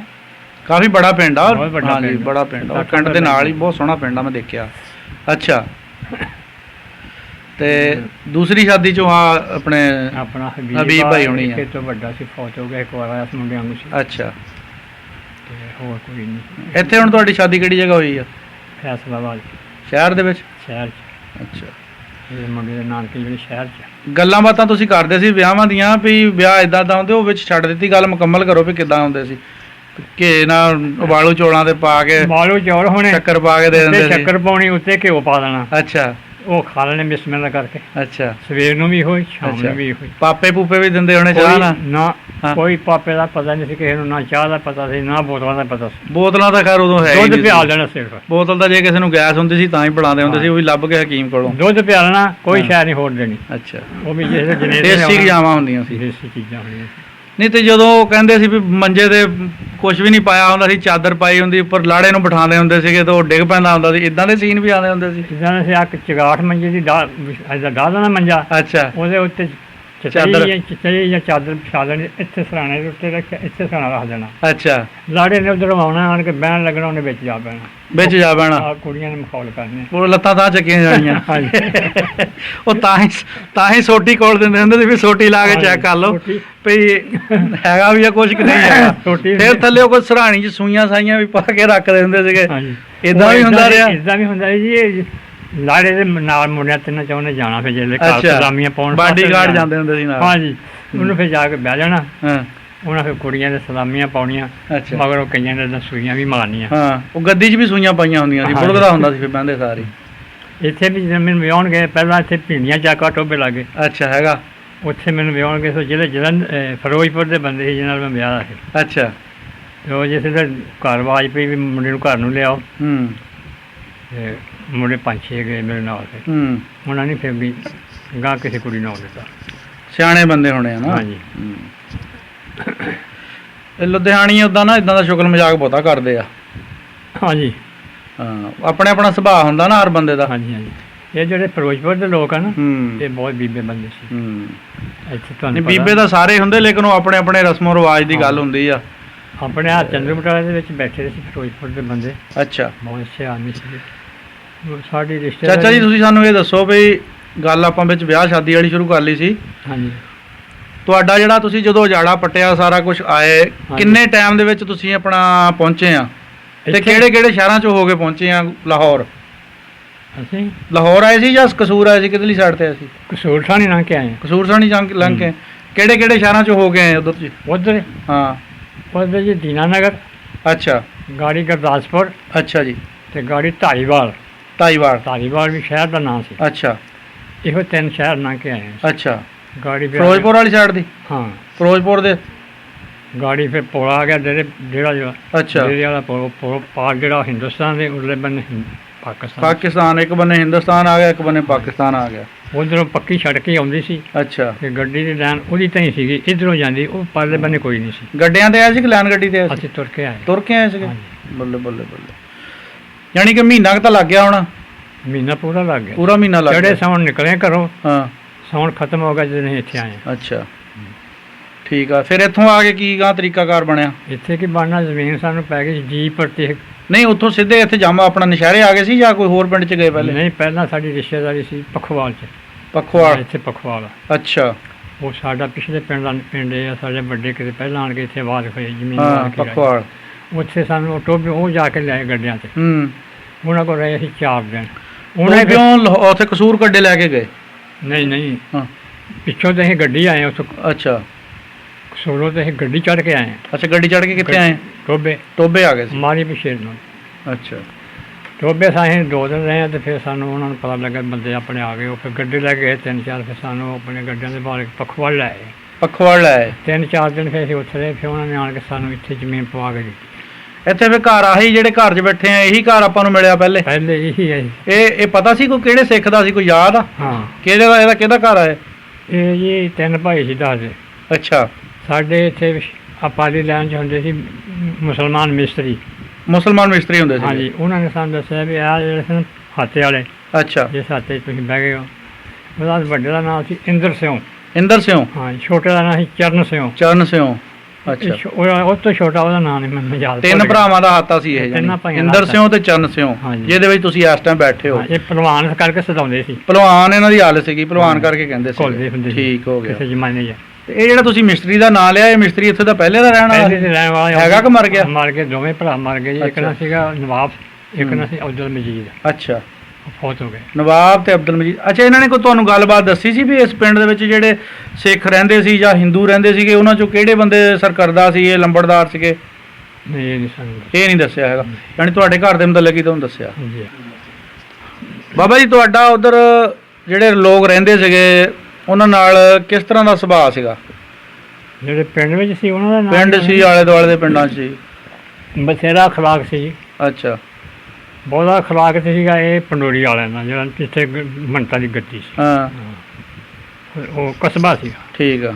ਕਾਫੀ ਬੜਾ ਪਿੰਡ ਆ। ਹਾਂਜੀ, ਬੜਾ ਪਿੰਡ ਆ, ਕੈਂਟ ਦੇ ਨਾਲ ਹੀ। ਬਹੁਤ ਸੋਹਣਾ ਪਿੰਡ ਆ, ਮੈਂ ਦੇਖਿਆ। ਅੱਛਾ। ਤੇ ਦੂਸਰੀ ਸ਼ਾਦੀ ਚੋਂ ਆਪਣਾ ਹਬੀਬ ਭਾਈ ਹੋਣੀ ਆ। ਤੋਂ ਵੱਡਾ ਸੀ, ਫੌਜ ਹੋ ਗਿਆ, ਇੱਕ ਵਾਰ ਆਇਆ ਸੀ ਮੁੰਡਿਆਂ ਨੂੰ ਸੀ। ਅੱਛਾ। ਹੋਰ ਕੋਈ ਨਹੀਂ। ਇੱਥੇ ਹੁਣ ਤੁਹਾਡੀ ਸ਼ਾਦੀ ਕਿਹੜੀ ਜਗ੍ਹਾ ਹੋਈ ਆ? ਫੈਸਲਾਬਾਦ ਸ਼ਹਿਰ ਦੇ ਵਿੱਚ? ਸ਼ਹਿਰ 'ਚ। ਅੱਛਾ। ਇਹ ਮੁੰਡੇ ਦੇ ਨਾਨਕੇ ਜਿਹੜੇ ਸ਼ਹਿਰ 'ਚ। ਗੱਲਾਂ ਬਾਤਾਂ ਤੁਸੀਂ ਕਰਦੇ ਸੀ ਵਿਆਹਾਂ ਦੀਆਂ ਵੀ ਵਿਆਹ ਇਦਾਂ ਦਾ ਹੁੰਦੇ, ਉਹ ਵਿੱਚ ਛੱਡ ਦਿੱਤੀ। ਗੱਲ ਮੁਕੰਮਲ ਕਰੋ ਵੀ ਕਿੱਦਾਂ ਹੁੰਦੇ ਸੀ। ਘੇ ਨਾਲ ਉਬਾਲੂ ਚੌਲਾਂ ਤੇ ਪਾ ਕੇ, ਉਬਾਲੂ ਚੌਲ ਹੋਣੇ, ਸ਼ੱਕਰ ਪਾ ਕੇ ਦੇ ਦਿੰਦੇ ਸੀ। ਸ਼ੱਕਰ ਪਾਉਣੀ, ਉੱਤੇ ਘਿਓ ਪਾ ਦੇਣਾ। ਅੱਛਾ। ਉਹ ਖਾ ਲੈਣੇ ਬਿਸਮਿਲ੍ਲਾ ਕਰਕੇ। ਅੱਛਾ। ਸਵੇਰ ਨੂੰ ਵੀ ਹੋਈ, ਸ਼ਾਮ ਨੂੰ ਵੀ ਹੋਈ। ਪਾਪੇ ਪੂਪੇ ਵੀ ਦਿੰਦੇ ਹੋਣੇ ਚਾਹ ਨਾਲ? ਨਾ, ਹਾਂ। ਕੋਈ ਪਾਪੇ ਦਾ ਪਤਾ ਨਹੀਂ ਸੀ ਕਿਸੇ ਨੂੰ, ਨਾ ਚਾਹ ਦਾ ਪਤਾ ਸੀ ਨਾ ਬੋਤਲਾਂ ਦਾ ਪਤਾ ਸੀ। ਬੋਤਲਾਂ ਤਾਂ ਖੈਰ ਉਦੋਂ ਹੈ ਹੀ ਦੁੱਧ ਨਹੀਂ ਪਿਆਲ ਸੀ। ਦੇਣਾ ਸਿਰਫ, ਬੋਤਲ ਤਾਂ ਜੇ ਕਿਸੇ ਨੂੰ ਗੈਸ ਹੁੰਦੀ ਸੀ ਤਾਂ ਹੀ ਪਿਲਾਉਂਦੇ ਹੁੰਦੇ ਸੀ, ਉਹ ਵੀ ਲੱਭ ਕੇ ਹਕੀਮ ਕੋਲੋਂ। ਦੁੱਧ ਪਿਆਲਣਾ, ਕੋਈ ਹਾਂ। ਸ਼ੈ ਨਹੀਂ ਹੋਰ ਦੇਣੀ। ਅੱਛਾ, ਉਹ ਵੀ ਜਿਹੜੇ ਜਨੇਰੇ ਦੇਸੀ ਗਜਾਵਾਂ ਹੁੰਦੀਆਂ ਸੀ। ਦੇਸੀ ਚੀਜ਼ਾਂ ਹੋਣੀਆਂ ਸੀ। ਨਹੀਂ ਤੇ ਜਦੋਂ ਉਹ ਕਹਿੰਦੇ ਸੀ ਵੀ ਮੰਜੇ ਤੇ ਕੁਝ ਵੀ ਨਹੀਂ ਪਾਇਆ ਹੁੰਦਾ ਸੀ, ਚਾਦਰ ਪਾਈ ਹੁੰਦੀ, ਉੱਪਰ ਲਾੜੇ ਨੂੰ ਬਿਠਾਉਂਦੇ ਹੁੰਦੇ ਸੀਗੇ ਤੇ ਉਹ ਡਿੱਗ ਪੈਂਦਾ ਹੁੰਦਾ ਸੀ, ਇਦਾਂ ਦੇ ਸੀਨ ਵੀ ਆਉਂਦੇ ਹੁੰਦੇ ਸੀ। ਜਿੱਦਾਂ ਅਸੀਂ ਇੱਕ ਚਗਾਠ ਮੰਜੇ ਦੀ ਡਾਹ ਦੇਣਾ ਮੰਜਾ, ਅੱਛਾ, ਉਹਦੇ ਉੱਤੇ ਚਾਦਰ। ਚਚਰੀ ਜਾਂ ਚਾਦਰ ਵਿਛਾ ਦੇਣੀ, ਇੱਥੇ ਸਰਾਣੇ ਦੇ ਉੱਤੇ ਰੱਖਿਆ, ਇੱਥੇ ਸਰਾਣਾ ਰੱਖ ਦੇਣਾ। ਅੱਛਾ, ਲਾੜੇ ਨੇ ਉਧਰੋਂ ਆਉਣਾ, ਆਣ ਕੇ ਬਹਿਣ ਲੱਗਣਾ, ਉਹਨੇ ਵਿੱਚ ਜਾ ਪੈਣਾ, ਵਿੱਚ ਜਾ ਬਹਿਣਾ, ਆ ਕੁੜੀਆਂ ਨੇ ਮਖੌਲ ਕਰਨੇ। ਉਹ ਲੱਤਾਂ ਤਾਂ ਚੱਕੀਆਂ ਜਾਣੀਆਂ। ਹਾਂਜੀ। ਉਹ ਤਾਂ ਹੀ ਸੋਟੀ ਕੋਲ ਦਿੰਦੇ ਹੁੰਦੇ ਸੀ ਵੀ ਸੋਟੀ ਲਾ ਕੇ ਚੈੱਕ ਕਰ ਲਓ ਸੋਟੀ। ਵੀ ਹੈਗਾ ਵੀ ਆ ਕੁਝ ਕਿ ਨਹੀਂ ਹੈਗਾ। ਸੋਟੀ ਫਿਰ ਥੱਲੇ ਉਹ ਕੋਈ ਸਰਾਣੀ 'ਚ ਸੂਈਆਂ ਸਾਈਆਂ ਵੀ ਪਾ ਕੇ ਰੱਖਦੇ ਹੁੰਦੇ ਸੀਗੇ। ਹਾਂਜੀ, ਇਦਾਂ ਵੀ ਹੁੰਦਾ ਰਿਹਾ। ਇਦਾਂ ਵੀ ਹੁੰਦਾ ਜੀ। ਇਹ ਲਾੜੇ ਦੇ ਨਾਲ ਮੁੰਡਿਆਂ ਤਿੰਨਾਂ ਚੋਂ ਨੇ ਜਾਣਾ, ਫਿਰ ਜਿਹੜੇ ਘਰ ਅੱਛਾ। ਸਲਾਮੀਆਂ ਪਾਉਣ ਬਾਡੀਗਾਰਡ ਜਾਂਦੇ ਹੁੰਦੇ ਸੀ ਨਾਲ। ਹਾਂਜੀ, ਉਹਨੂੰ ਫਿਰ ਜਾ ਕੇ ਬਹਿ ਜਾਣਾ, ਹਾਂ, ਉਹਨਾਂ ਫਿਰ ਕੁੜੀਆਂ ਦੇ ਸਲਾਮੀਆਂ ਪਾਉਣੀਆਂ, ਅੱਛਾ, ਮਗਰ ਉਹ ਕਈਆਂ ਨੇ ਸੂਈਆਂ ਵੀ ਮਾਰਨੀਆਂ। ਹਾਂ, ਉਹ ਗੱਦੀ 'ਚ ਵੀ ਸੂਈਆਂ ਪਾਈਆਂ ਹੁੰਦੀਆਂ ਸੀ, ਹਾਂਜੀ। ਬੁੜਕਦਾ ਹੁੰਦਾ ਸੀ ਫਿਰ ਬਹਿੰਦੇ ਸਾਰੇ। ਇੱਥੇ ਵੀ ਜਦੋਂ ਮੈਨੂੰ ਵਿਆਹਣ ਗਏ, ਪਹਿਲਾਂ ਇੱਥੇ ਭਿੰਡੀਆਂ ਚਾਕਾ ਟੋਬੇ ਲਾਗੇ, ਅੱਛਾ, ਹੈਗਾ। ਉੱਥੇ ਮੈਨੂੰ ਵਿਆਹਣ ਗਏ ਸੋ ਜਿਹੜੇ ਫਿਰੋਜ਼ਪੁਰ ਦੇ ਬੰਦੇ ਸੀ ਜਿਹਨਾਂ ਨਾਲ ਮੈਂ ਵਿਆਹ ਸੀ, ਅੱਛਾ, ਤੇ ਉਹ ਜਿਸ ਦੇ ਘਰ ਆਵਾਜ਼ ਪਈ ਵੀ ਮੁੰਡੇ ਨੂੰ ਘਰ ਨੂੰ ਲਿਆਓ, ਹੂੰ, ਤੇ ਮੁੰਡੇ 5-6 ਗਏ ਮੇਰੇ ਨਾਲ, ਫਿਰ ਹੂੰ, ਉਹਨਾਂ ਨੇ ਫਿਰ ਵੀ ਗਾਂ ਕਿਸੇ ਕੁੜੀ ਨਾਲ ਦਿੱਤਾ। ਸਿਆਣੇ ਬੰਦੇ ਹੋਣੇ ਆ ਨਾ। ਹਾਂਜੀ। ਹੂੰ। ਇਹ ਲੁਧਿਆਣੀ ਉਦਾਂ ਨਾ ਇਦਾਂ ਦਾ ਸ਼ੁਕਲ ਮਜ਼ਾਕ ਬਹੁਤਾ ਕਰਦੇ ਆ। ਹਾਂਜੀ ਹਾਂ, ਆਪਣੇ ਆਪਣਾ ਸੁਭਾਅ ਹੁੰਦਾ ਨਾ ਹਰ ਬੰਦੇ ਦਾ। ਹਾਂਜੀ ਹਾਂਜੀ। ਇਹ ਜਿਹੜੇ ਫਿਰੋਜ਼ਪੁਰ ਦੇ ਲੋਕ ਆ ਨਾ, ਹੂੰ, ਇਹ ਬਹੁਤ ਬੀਬੇ ਬੰਦੇ ਸੀ। ਹੂੰ। ਇੱਥੇ ਨਹੀਂ, ਤੁਹਾਨੂੰ ਬੀਬੇ ਤਾਂ ਸਾਰੇ ਹੁੰਦੇ, ਲੇਕਿਨ ਉਹ ਆਪਣੇ ਆਪਣੇ ਰਸਮੋ ਰਿਵਾਜ ਦੀ ਗੱਲ ਹੁੰਦੀ ਆ। ਆਪਣੇ ਆ ਚੰਦਰ ਬਟਾਲੇ ਦੇ ਵਿੱਚ ਬੈਠੇ ਸੀ ਫਿਰੋਜ਼ਪੁਰ ਦੇ ਬੰਦੇ, ਅੱਛਾ, ਬਹੁਤ ਅੱਛੇ ਆਦਮੀ ਸੀਗੇ। ਉਹ ਸਾਡੀ ਰਿਸ਼ਤੇ ਚਾਚਾ ਜੀ ਤੁਸੀਂ ਸਾਨੂੰ ਇਹ ਦੱਸੋ ਵੀ ਗੱਲ ਆਪਾਂ ਵਿੱਚ ਵਿਆਹ ਸ਼ਾਦੀ ਵਾਲੀ ਸ਼ੁਰੂ ਕਰ ਲਈ ਸੀ। ਹਾਂਜੀ। ਤੁਹਾਡਾ ਜਿਹੜਾ ਤੁਸੀਂ ਜਦੋਂ ਉਜਾੜਾ ਪੱਟਿਆ ਸਾਰਾ ਕੁਝ ਆਏ, ਕਿੰਨੇ ਟਾਈਮ ਦੇ ਵਿੱਚ ਤੁਸੀਂ ਆਪਣਾ ਪਹੁੰਚੇ ਆ ਤੇ ਇੱਥੇ ਕਿਹੜੇ ਕਿਹੜੇ ਸ਼ਹਿਰਾਂ 'ਚ ਹੋ ਕੇ ਪਹੁੰਚੇ ਆ? ਲਾਹੌਰ ਅਸੀਂ ਲਾਹੌਰ ਆਏ ਸੀ ਜਾਂ ਕਸੂਰ ਆਏ ਸੀ? ਕਿਧਰਲੀ ਸਾਈਡ ਤੇ ਆਏ ਸੀ? ਕਸੂਰ ਥਾਣੀ ਲੰਘ ਕੇ ਆਏ ਕਸੂਰ ਸਾਣੀ ਜੰਗ ਲੰਘ ਕੇ ਕਿਹੜੇ ਕਿਹੜੇ ਸ਼ਹਿਰਾਂ 'ਚ ਹੋ ਕੇ ਆਏ ਉਧਰ ਜੀ? ਉਧਰ ਹਾਂ, ਉਧਰ ਜੀ ਦੀਨਾਨਗਰ, ਅੱਛਾ, ਗਾੜੀ ਗੁਰਦਾਸਪੁਰ, ਅੱਛਾ ਜੀ, ਤੇ ਗਾੜੀ ਧਾਰੀਵਾਲ। ਧਾਰੀਵਾਲ, ਧਾਰੀਵਾਲ ਵੀ ਸ਼ਹਿਰ ਦਾ ਨਾਂ ਸੀ। ਅੱਛਾ, ਇਹੋ 3 ਸ਼ਹਿਰ ਲੰਘ ਕੇ ਆਏ ਹਾਂ। ਅੱਛਾ। ਗਾੜੀ ਫਿਰ ਫਿਰੋਜ਼ਪੁਰ ਵਾਲੀ ਸਾਈਡ ਦੀ? ਹਾਂ, ਫਿਰੋਜ਼ਪੁਰ ਦੇ, ਗਾੜੀ ਫਿਰ ਪੁਲ ਆ ਗਿਆ ਜਿਹੜਾ ਜਿਹੜਾ ਅੱਛਾ, ਡੇਰੇ ਵਾਲਾ ਪੁਲ ਪਾਰ ਜਿਹੜਾ ਹਿੰਦੁਸਤਾਨ ਦੇ ਉਰਲੇ ਬੰਨੇ ਪਾਕਿਸਤਾਨ। ਪਾਕਿਸਤਾਨ ਇੱਕ ਬੰਨੇ ਹਿੰਦੁਸਤਾਨ ਆ ਗਿਆ, ਇੱਕ ਬੰਨੇ ਪਾਕਿਸਤਾਨ ਆ ਗਿਆ। ਉਧਰੋਂ ਪੱਕੀ ਸੜਕ ਹੀ ਆਉਂਦੀ ਸੀ, ਅੱਛਾ, ਤੇ ਗੱਡੀ ਦੀ ਲਾਈਨ ਉਹਦੀ ਤਾਂ ਹੀ ਸੀਗੀ, ਇੱਧਰੋਂ ਜਾਂਦੀ, ਉਹ ਪਰਲੇ ਬੰਨੇ ਕੋਈ ਨਹੀਂ ਸੀ। ਗੱਡਿਆਂ ਤੇ ਆਏ ਸੀ ਕਿ ਲੈਣ ਗੱਡੀ ਤੇ ਆਏ ਸੀ? ਅਸੀਂ ਤੁਰ ਕੇ ਆਏ। ਤੁਰ ਕੇ ਆਏ ਸੀਗੇ? ਹਾਂਜੀ। ਬੱਲੇ ਬੱਲੇ ਬੱਲੇ। ਯਾਨੀ ਕਿ ਮਹੀਨਾ ਕੁ ਤਾਂ ਲੱਗ ਗਿਆ ਹੋਣਾ? ਮਹੀਨਾ ਪੂਰਾ ਲੱਗ ਗਿਆ। ਪੂਰਾ ਮਹੀਨਾ ਲੱਗ ਜਿਹੜੇ ਗਿਆ। ਸਾਉਣ ਨਿਕਲੇ ਘਰੋਂ, ਹਾਂ, ਸਾਉਣ ਖਤਮ ਹੋ ਗਿਆ ਜਦੋਂ ਅਸੀਂ ਇੱਥੇ ਆਏ। ਅੱਛਾ, ਠੀਕ ਆ। ਫਿਰ ਇੱਥੋਂ ਆ ਕੇ ਕੀ ਗਾ ਤਰੀਕਾਕਾਰ ਬਣਿਆ? ਇੱਥੇ ਕੀ ਬਣਨਾ, ਜ਼ਮੀਨ ਸਾਨੂੰ ਪੈ ਗਈ ਜੀ ਪ੍ਰਤੀ। ਨਹੀਂ, ਉੱਥੋਂ ਸਿੱਧੇ ਇੱਥੇ ਜਾਮਾ ਆਪਣਾ ਨਸ਼ਹਿਰੇ ਆ ਗਏ ਸੀ ਜਾਂ ਕੋਈ ਹੋਰ ਪਿੰਡ 'ਚ ਗਏ ਪਹਿਲੇ? ਨਹੀਂ, ਪਹਿਲਾਂ ਸਾਡੀ ਰਿਸ਼ਤੇਦਾਰੀ ਸੀ ਪਖਵਾਲ 'ਚ। ਪਖਵਾਲ? ਇੱਥੇ ਪਖਵਾਲ ਆ। ਅੱਛਾ, ਉਹ ਸਾਡਾ ਪਿਛਲੇ ਪਿੰਡ ਆ, ਸਾਡੇ ਵੱਡੇ ਕਿਤੇ ਪਹਿਲਾਂ ਆਣ ਕੇ ਇੱਥੇ ਆਵਾਜ਼ ਹੋਈ ਜ਼ਮੀਨ ਹਾਂ, ਵਾਰ ਕੇ ਪਖਵਾਲ। ਉੱਥੇ ਸਾਨੂੰ ਉਹ ਟੋਬੇ ਉਹ ਜਾ ਕੇ ਲਿਆਏ ਗੱਡਿਆਂ 'ਤੇ। ਹੂੰ। ਉਹਨਾਂ ਕੋਲ ਰਹੇ ਅਸੀਂ 4 ਦਿਨ। ਉਹਨੇ ਕਿਉਂ ਉੱਥੇ ਕਸੂਰ ਕੱਡੇ ਲੈ ਕੇ ਗਏ? ਨਹੀਂ ਹਾਂ, ਪਿੱਛੋਂ ਤੇ ਅਸੀਂ ਗੱਡੀ ਆਏ, ਉੱਥੋਂ ਅੱਛਾ, ਕਸੂਰੋਂ ਤੇ ਅਸੀਂ ਗੱਡੀ ਚੜ੍ਹ ਕੇ ਆਏ। ਅੱਛਾ, ਗੱਡੀ ਚੜ੍ਹ ਕੇ ਕਿੱਥੇ ਆਏ? ਟੋਬੇ ਟੋਬੇ ਆ ਗਏ ਸੀ? ਮਾਰੀ ਪਿਛੇ ਨੂੰ ਅੱਛਾ, ਟੋਬੇ ਸਾਹੀਂ 2 ਦਿਨ ਰਹੇ, ਤੇ ਫਿਰ ਸਾਨੂੰ ਉਹਨਾਂ ਨੂੰ ਪਤਾ ਲੱਗਾ ਬੰਦੇ ਆਪਣੇ ਆ ਗਏ। ਉਹ ਫਿਰ ਗੱਡੀ ਲੈ ਕੇ ਗਏ 3-4, ਫਿਰ ਸਾਨੂੰ ਆਪਣੇ ਗੱਡੀਆਂ ਦੇ ਬਾਹਰ ਪਖਵਾਲ ਲੈ ਆਏ। ਪਖਵਾਲ ਲੈ ਆਏ? 3-4 ਦਿਨ ਫਿਰ ਅਸੀਂ ਉੱਥੇ ਰਹੇ, ਫਿਰ ਉਹਨਾਂ ਨੇ ਆਣ ਕੇ ਸਾਨੂੰ ਇੱਥੇ ਜ਼ਮੀਨ ਪਵਾ ਕੇ ਦਿੱਤੀ। ਇੱਥੇ ਫਿਰ ਘਰ ਆਹੀ ਜਿਹੜੇ ਘਰ 'ਚ ਬੈਠੇ ਆ, ਇਹੀ ਘਰ ਆਪਾਂ ਨੂੰ ਮਿਲਿਆ ਪਹਿਲੇ? ਪਹਿਲੇ ਇਹੀ ਹੈ। ਇਹ ਪਤਾ ਸੀ ਕੋਈ ਕਿਹੜੇ ਸਿੱਖ ਦਾ ਸੀ, ਕੋਈ ਯਾਦ ਆ? ਹਾਂ, ਕਿਹਦੇ ਦਾ, ਇਹਦਾ ਕਿਹਦਾ ਘਰ ਆ ਇਹ? ਇਹ ਜੀ 3 ਭਾਈ ਸੀ ਦੱਸਦੇ। ਅੱਛਾ, ਸਾਡੇ ਇੱਥੇ ਆਪਾਲੀ ਲਾਈਨ 'ਚ ਹੁੰਦੇ ਸੀ ਮੁਸਲਮਾਨ ਮਿਸਤਰੀ। ਮੁਸਲਮਾਨ ਮਿਸਤਰੀ ਹੁੰਦੇ ਸੀ? ਹਾਂਜੀ, ਉਹਨਾਂ ਨੇ ਸਾਨੂੰ ਦੱਸਿਆ ਵੀ ਆਹ ਜਿਹੜੇ ਸਨ ਹਾਤੇ ਵਾਲੇ, ਅੱਛਾ, ਜਿਸ ਹਾਤੇ 'ਚ ਤੁਸੀਂ ਬਹਿ ਗਏ ਹੋ, ਉਹਦਾ ਵੱਡੇ ਦਾ ਨਾਮ ਸੀ ਇੰਦਰ ਸਿਉਂ। ਇੰਦਰ ਸਿਉਂ? ਹਾਂ, ਛੋਟੇ ਦਾ ਨਾਮ ਸੀ ਚਰਨ ਸਿਉਂ। ਚਰਨ ਸਿਉਂ, ਅੱਛਾ। ਉਹ ਤੋਂ ਛੋਟਾ ਉਹਦਾ ਨਾਮ ਨਹੀਂ ਮੈਨੂੰ ਯਾਦ। 3 ਭਰਾਵਾਂ ਦਾ ਹਾਤਾ ਸੀ ਇਹ? ਤਿੰਨਾਂ ਭਾਈਆਂ ਦਾ ਇੰਦਰ ਹਾਤਾ। ਸਿਉਂ ਤੇ ਚਰਨ ਸਿਉਂ, ਹਾਂਜੀ। ਜਿਹਦੇ ਵਿੱਚ ਤੁਸੀਂ ਇਸ ਟਾਈਮ ਬੈਠੇ ਹੋ। ਹਾਂ, ਇਹ ਪਹਿਲਵਾਨ ਕਰਕੇ ਸਤਾਉਂਦੇ ਸੀ, ਪਹਿਲਵਾਨ ਇਹਨਾਂ ਦੀ ਹਾਲਤ ਸੀਗੀ, ਪਹਿਲਵਾਨ ਹਾਂ, ਕਰਕੇ ਕਹਿੰਦੇ ਘੁਲਦੇ ਸੀ। ਹੁੰਦੇ ਸੀ ਠੀਕ ਹੋ ਗਿਆ। ਕਿਸੇ ਜ਼ਮਾਨੇ 'ਚ। ਤੇ ਇਹ ਜਿਹੜਾ ਤੁਸੀਂ ਮਿਸਤਰੀ ਦਾ ਨਾਂ ਲਿਆ, ਇਹ ਮਿਸਤਰੀ ਇੱਥੇ ਦਾ ਪਹਿਲੇ ਦਾ ਰਹਿਣ ਵਾਲਾ ਪਹਿਲੇ ਦੇ ਰਹਿਣ ਵਾਲਾ ਹੈਗਾ ਕਿ ਮਰ ਗਿਆ? ਮਰ ਗਏ, ਦੋਵੇਂ ਭਰਾ ਮਰ ਗਏ ਜੀ। ਇੱਕ ਨਾ ਸੀਗਾ ਨਵਾਬ, ਇੱਕ ਨਾ ਸੀ ਅਬਦੁਲ ਮਜੀਦ। ਅੱਛਾ, ਉਹ ਫੌਤ ਹੋ ਗਏ। ਨਵਾਬ ਤੇ ਅਬਦੁਲ ਮਜੀਦ। ਅੱਛਾ, ਇਹਨਾਂ ਨੇ ਕੋਈ ਤੁਹਾਨੂੰ ਗੱਲਬਾਤ ਦੱਸੀ ਸੀ ਵੀ ਇਸ ਪਿੰਡ ਦੇ ਵਿੱਚ ਜਿਹੜੇ ਸਿੱਖ ਰਹਿੰਦੇ ਸੀ ਜਾਂ ਹਿੰਦੂ ਰਹਿੰਦੇ ਸੀਗੇ, ਉਹਨਾਂ ਚੋਂ ਕਿਹੜੇ ਬੰਦੇ ਸਰਕਰਦਾ ਸੀ, ਇਹ ਲੰਬੜਦਾਰ ਸੀਗੇ? ਨਹੀਂ, ਇਹ ਨਹੀਂ ਸਾਨੂੰ ਇਹ ਨਹੀਂ ਦੱਸਿਆ ਹੈਗਾ। ਯਾਨੀ ਤੁਹਾਡੇ ਘਰ ਦੇ ਮੁਤਲਕ ਹੀ ਤੁਹਾਨੂੰ ਦੱਸਿਆ? ਜੀ। ਬਾਬਾ ਜੀ, ਤੁਹਾਡਾ ਉਧਰ ਜਿਹੜੇ ਲੋਕ ਰਹਿੰਦੇ ਸੀਗੇ ਉਹਨਾਂ ਨਾਲ ਕਿਸ ਤਰ੍ਹਾਂ ਦਾ ਸੁਭਾਅ ਸੀਗਾ? ਜਿਹੜੇ ਪਿੰਡ ਵਿੱਚ ਸੀ ਉਹਨਾਂ ਦਾ ਨਾਮ ਪਿੰਡ ਸੀ ਆਲੇ ਦੁਆਲੇ ਦੇ ਪਿੰਡਾਂ 'ਚ ਸੀ? ਬਥੇਰਾ ਅਖਲਾਕ ਸੀ ਜੀ, ਅੱਛਾ ਬਹੁਤਾ ਅਖਲਾਕ ਤੇ ਸੀਗਾ ਇਹ ਪੰਡੋਰੀ ਵਾਲਿਆਂ ਦਾ, ਜਿਹੜਾ ਜਿੱਥੇ ਮੰਤਾ ਦੀ ਗੱਦੀ ਸੀ। ਹਾਂ ਉਹ ਕਸਬਾ ਸੀਗਾ, ਠੀਕ ਆ।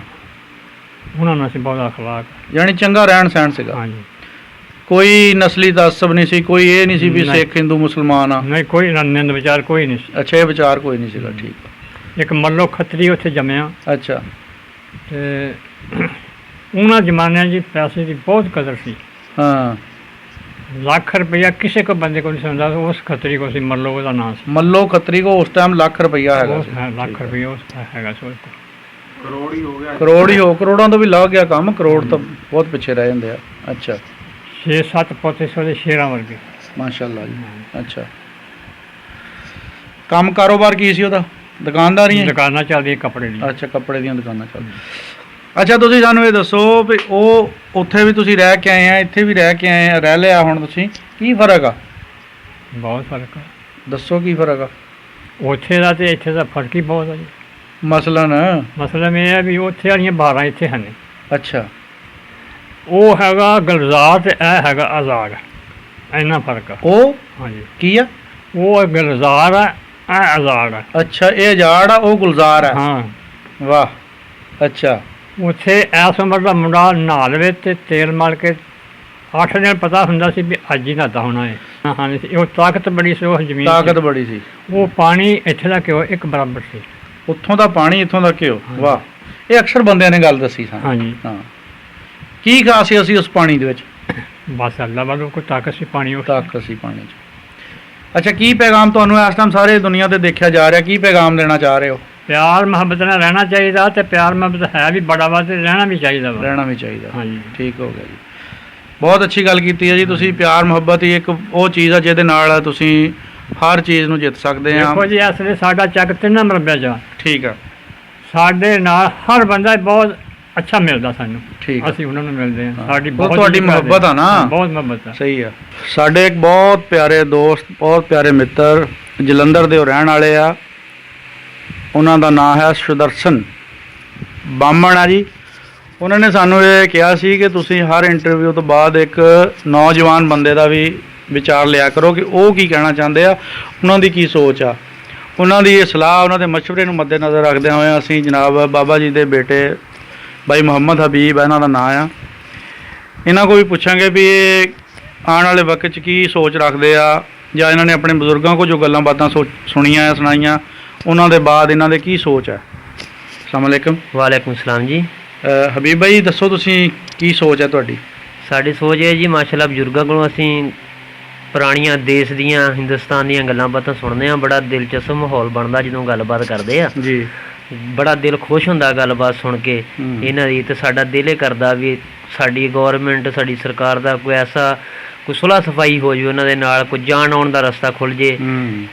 ਉਹਨਾਂ ਨਾਲ ਸੀ ਬਹੁਤਾ ਅਖਲਾਕ। ਯਾਨੀ ਚੰਗਾ ਰਹਿਣ ਸਹਿਣ ਸੀਗਾ, ਹਾਂਜੀ, ਕੋਈ ਨਸਲੀ ਤਾਸਬ ਨਹੀਂ ਸੀ, ਕੋਈ ਇਹ ਨਹੀਂ ਸੀ ਵੀ ਨਹੀਂ। ਸਿੱਖ ਹਿੰਦੂ ਮੁਸਲਮਾਨ ਆ? ਨਹੀਂ, ਕੋਈ ਨਿੰਦ ਵਿਚਾਰ ਕੋਈ ਨਹੀਂ ਸੀ। ਅੱਛਾ, ਇਹ ਵਿਚਾਰ ਕੋਈ ਨਹੀਂ ਸੀਗਾ, ਠੀਕ ਆ। ਇੱਕ ਮੱਲੋ ਖੱਤਰੀ ਉੱਥੇ ਜੰਮਿਆ ਅੱਛਾ ਤੇ ਉਹਨਾਂ ਜ਼ਮਾਨਿਆਂ 'ਚ ਪੈਸੇ ਦੀ ਬਹੁਤ ਕਦਰ ਸੀ। ਹਾਂ, ਲੱਖ ਰੁਪਈਆ ਕਿਸੇ ਕੋ ਬੰਦੇ ਕੋ ਨਹੀਂ ਸੀ ਹੁੰਦਾ, ਉਸ ਖੱਤਰੀ ਕੋ ਸੀ, ਮੱਲੋ ਉਹਦਾ ਨਾਂ ਸੀ। ਮੱਲੋ ਖੱਤਰੀ ਕੋ ਉਸ ਟਾਈਮ ਲੱਖ ਰੁਪਈਆ ਹੈਗਾ ਉਸ ਸੀ। ਲੱਖ ਰੁਪਈਆ ਉਸ ਦਾ ਹੈਗਾ ਸੀ ਉਹਦੇ ਕੋਲ। ਕਰੋੜ ਹੀ ਹੋ, ਕਰੋੜਾਂ ਤੋਂ ਵੀ ਲੱਗ ਗਿਆ ਕੰਮ, ਕਰੋੜ ਤਾਂ ਬਹੁਤ ਪਿੱਛੇ ਰਹਿ ਜਾਂਦੇ ਆ। ਅੱਛਾ, 6-7 ਪੋਤੇ ਸੀ ਉਹਦੇ ਸ਼ੇਰਾਂ ਵਰਗੇ। ਮਾਸ਼ਾਅੱਲਾ ਜੀ। ਅੱਛਾ, ਕੰਮ ਕਾਰੋਬਾਰ ਕੀ ਸੀ ਉਹਦਾ? ਦੁਕਾਨਦਾਰੀਆਂ? ਦੁਕਾਨਾਂ ਚੱਲਦੀਆਂ ਕੱਪੜੇ ਦੀਆਂ। ਅੱਛਾ, ਕੱਪੜੇ ਦੀਆਂ ਦੁਕਾਨਾਂ ਚੱਲਦੀਆਂ। ਅੱਛਾ, ਤੁਸੀਂ ਸਾਨੂੰ ਇਹ ਦੱਸੋ ਵੀ ਉਹ ਉੱਥੇ ਵੀ ਤੁਸੀਂ ਰਹਿ ਕੇ ਆਏ ਆ, ਇੱਥੇ ਵੀ ਰਹਿ ਕੇ ਆਏ ਆ, ਰਹਿ ਲਿਆ ਹੁਣ ਤੁਸੀਂ, ਕੀ ਫਰਕ ਆ? ਬਹੁਤ ਫਰਕ ਆ। ਦੱਸੋ ਕੀ ਫਰਕ ਆ? ਉੱਥੇ ਦਾ ਤੇ ਇੱਥੇ ਦਾ ਫਰਕ ਹੀ ਬਹੁਤ ਆ ਜੀ। ਮਸਲਨ? ਮਸਲਾ ਇਹ ਹੈ ਵੀ ਉੱਥੇ ਵਾਲੀਆਂ 12 ਇੱਥੇ ਹਨ। ਅੱਛਾ, ਉਹ ਹੈਗਾ ਗੁਲਜ਼ਾਰ ਤੇ ਇਹ ਹੈਗਾ ਆਜ਼ਾਦ, ਇੰਨਾ ਫਰਕ ਆ। ਉਹ ਹਾਂਜੀ, ਕੀ ਆ? ਉਹ ਗੁਲਜ਼ਾਰ ਆ, ਇਹ ਆਜ਼ਾਦ ਆ। ਅੱਛਾ, ਇਹ ਉਜਾੜ ਆ, ਉਹ ਗੁਲਜ਼ਾਰ ਆ। ਹਾਂ, ਵਾਹ। ਅੱਛਾ, ਉੱਥੇ ਇਸ ਉਮਰ ਦਾ ਮੁੰਡਾ ਨਹਾ ਲਵੇ ਤੇ ਤੇਲ ਮਲ ਕੇ 8 ਦਿਨ ਪਤਾ ਹੁੰਦਾ ਸੀ ਵੀ ਅੱਜ ਹੀ ਨਹਾਤਾ ਹੋਣਾ ਹੈ। ਹਾਂ, ਉਹ ਤਾਕਤ ਬੜੀ ਸੀ ਉਸ ਜ਼ਮੀਨ 'ਚ। ਤਾਕਤ ਬੜੀ ਸੀ। ਉਹ ਪਾਣੀ ਇੱਥੇ ਦਾ ਘਿਓ ਇੱਕ ਬਰਾਬਰ ਸੀ। ਉੱਥੋਂ ਦਾ ਪਾਣੀ, ਇੱਥੋਂ ਦਾ ਘਿਓ। ਵਾਹ, ਇਹ ਅਕਸਰ ਬੰਦਿਆਂ ਨੇ ਗੱਲ ਦੱਸੀ ਸਾਨੂੰ। ਹਾਂਜੀ, ਹਾਂ, ਕੀ ਖਾਸੀਅਤ ਸੀ ਉਸ ਪਾਣੀ ਦੇ ਵਿੱਚ? ਬਸ ਅੱਲਾ ਵੱਲੋਂ ਕੋਈ ਤਾਕਤ ਸੀ ਪਾਣੀ ਉਸ। ਤਾਕਤ ਸੀ ਪਾਣੀ 'ਚ। ਅੱਛਾ, ਕੀ ਪੈਗਾਮ ਤੁਹਾਨੂੰ ਇਸ ਟਾਈਮ ਸਾਰੇ ਦੁਨੀਆ ਤੇ ਦੇਖਿਆ ਜਾ ਰਿਹਾ, ਕੀ ਪੈਗਾਮ ਦੇਣਾ ਚਾਹ ਰਹੇ ਹੋ? ਪਿਆਰ ਮੁਹੱਬਤ ਨਾਲ ਰਹਿਣਾ ਚਾਹੀਦਾ, ਤੇ ਪਿਆਰ ਮੁਹੱਬਤ ਹੈ ਵੀ ਬੜਾ ਵਾ ਤੇ ਰਹਿਣਾ ਵੀ ਚਾਹੀਦਾ ਵਾ। ਰਹਿਣਾ ਵੀ ਚਾਹੀਦਾ। ਹਾਂਜੀ, ਠੀਕ ਹੋ ਗਿਆ ਜੀ, ਬਹੁਤ ਅੱਛੀ ਗੱਲ ਕੀਤੀ ਹੈ ਜੀ ਤੁਸੀਂ। ਪਿਆਰ ਮੁਹੱਬਤ ਹੀ ਇੱਕ ਉਹ ਚੀਜ਼ ਆ ਜਿਹਦੇ ਨਾਲ ਤੁਸੀਂ ਹਰ ਚੀਜ਼ ਨੂੰ ਜਿੱਤ ਸਕਦੇ ਆ। ਦੇਖੋ ਜੀ, ਇਸ ਵੇਲੇ ਸਾਡਾ ਚੱਕ 3 ਮਰਬਿਆਂ 'ਚ ਆ। ਠੀਕ ਆ, ਸਾਡੇ ਨਾਲ ਹਰ ਬੰਦਾ ਬਹੁਤ ਅੱਛਾ ਮਿਲਦਾ ਸਾਨੂੰ, ਠੀਕ ਆ। ਅਸੀਂ ਉਹਨਾਂ ਨੂੰ ਮਿਲਦੇ ਹਾਂ। ਸਾਡੀ ਉਹ ਬਹੁਤ ਤੁਹਾਡੀ ਇੱਜ਼ਤ ਕਰਦੇ ਮੁਹੱਬਤ ਆ ਨਾ? ਬਹੁਤ ਮੁਹੱਬਤ ਆ। ਸਹੀ ਆ। ਸਾਡੇ ਇੱਕ ਬਹੁਤ ਪਿਆਰੇ ਦੋਸਤ, ਬਹੁਤ ਪਿਆਰੇ ਮਿੱਤਰ ਜਲੰਧਰ ਦੇ ਉਹ ਰਹਿਣ ਵਾਲੇ ਆ, ਉਹਨਾਂ ਦਾ ਨਾਮ ਹੈ ਸੁਦਰਸ਼ਨ ਬਾਮਣ ਆ ਜੀ। ਉਹਨਾਂ ਨੇ ਸਾਨੂੰ ਇਹ ਕਿਹਾ ਸੀ ਕਿ ਤੁਸੀਂ ਹਰ ਇੰਟਰਵਿਊ ਤੋਂ ਬਾਅਦ ਇੱਕ ਨੌਜਵਾਨ ਬੰਦੇ ਦਾ ਵੀ ਵਿਚਾਰ ਲਿਆ ਕਰੋ ਕਿ ਉਹ ਕੀ ਕਹਿਣਾ ਚਾਹੁੰਦੇ ਆ, ਉਹਨਾਂ ਦੀ ਕੀ ਸੋਚ ਆ। ਉਹਨਾਂ ਦੀ ਇਹ ਸਲਾਹ, ਉਹਨਾਂ ਦੇ ਮਸ਼ਵਰੇ ਨੂੰ ਮੱਦੇਨਜ਼ਰ ਰੱਖਦਿਆਂ ਹੋਇਆ ਅਸੀਂ ਜਨਾਬ ਬਾਬਾ ਜੀ ਦੇ ਬੇਟੇ ਬਾਈ ਮੁਹੰਮਦ ਹਬੀਬ ਇਹਨਾਂ ਦਾ ਨਾਂ ਆ, ਇਹਨਾਂ ਕੋਲ ਵੀ ਪੁੱਛਾਂਗੇ ਵੀ ਇਹ ਆਉਣ ਵਾਲੇ ਵਕਤ 'ਚ ਕੀ ਸੋਚ ਰੱਖਦੇ ਆ, ਜਾਂ ਇਹਨਾਂ ਨੇ ਆਪਣੇ ਬਜ਼ੁਰਗਾਂ ਕੋਲ ਜੋ ਗੱਲਾਂ ਬਾਤਾਂ ਸੁਣੀਆਂ ਸੁਣਾਈਆਂ, ਉਹਨਾਂ ਦੇ ਬਾਅਦ ਇਹਨਾਂ ਦੇ ਕੀ ਸੋਚ ਹੈ। ਅਸਲਾਮ ਵਾਲੇਕੁਮ। ਵਾਲੇਕੁਮ ਸਲਾਮ ਜੀ। ਹਬੀਬ ਭਾਈ ਦੱਸੋ, ਤੁਸੀਂ ਕੀ ਸੋਚ ਹੈ ਤੁਹਾਡੀ? ਸਾਡੀ ਸੋਚ ਇਹ ਜੀ, ਮਾਸ਼ਾਅੱਲਾ ਬਜ਼ੁਰਗਾਂ ਕੋਲੋਂ ਅਸੀਂ ਪੁਰਾਣੀਆਂ ਦੇਸ਼ ਦੀਆਂ, ਹਿੰਦੁਸਤਾਨ ਦੀਆਂ ਗੱਲਾਂ ਬਾਤਾਂ ਸੁਣਦੇ ਹਾਂ। ਬੜਾ ਦਿਲਚਸਪ ਮਾਹੌਲ ਬਣਦਾ ਜਦੋਂ ਗੱਲਬਾਤ ਕਰਦੇ ਆ ਜੀ, ਬੜਾ ਦਿਲ ਖੁਸ਼ ਹੁੰਦਾ ਗੱਲਬਾਤ ਸੁਣ ਕੇ ਇਹਨਾਂ ਦੀ। ਤੇ ਸਾਡਾ ਦਿਲ ਇਹ ਕਰਦਾ ਵੀ ਸਾਡੀ ਗੌਰਮੈਂਟ, ਸਾਡੀ ਸਰਕਾਰ ਦਾ ਕੋਈ ਐਸਾ ਕੋਈ ਸੁਲ੍ਹਾ ਸਫਾਈ ਹੋ ਜਾਵੇ ਉਹਨਾਂ ਦੇ ਨਾਲ, ਕੋਈ ਜਾਣ ਆਉਣ ਦਾ ਰਸਤਾ ਖੁੱਲ੍ਹ ਜੇ।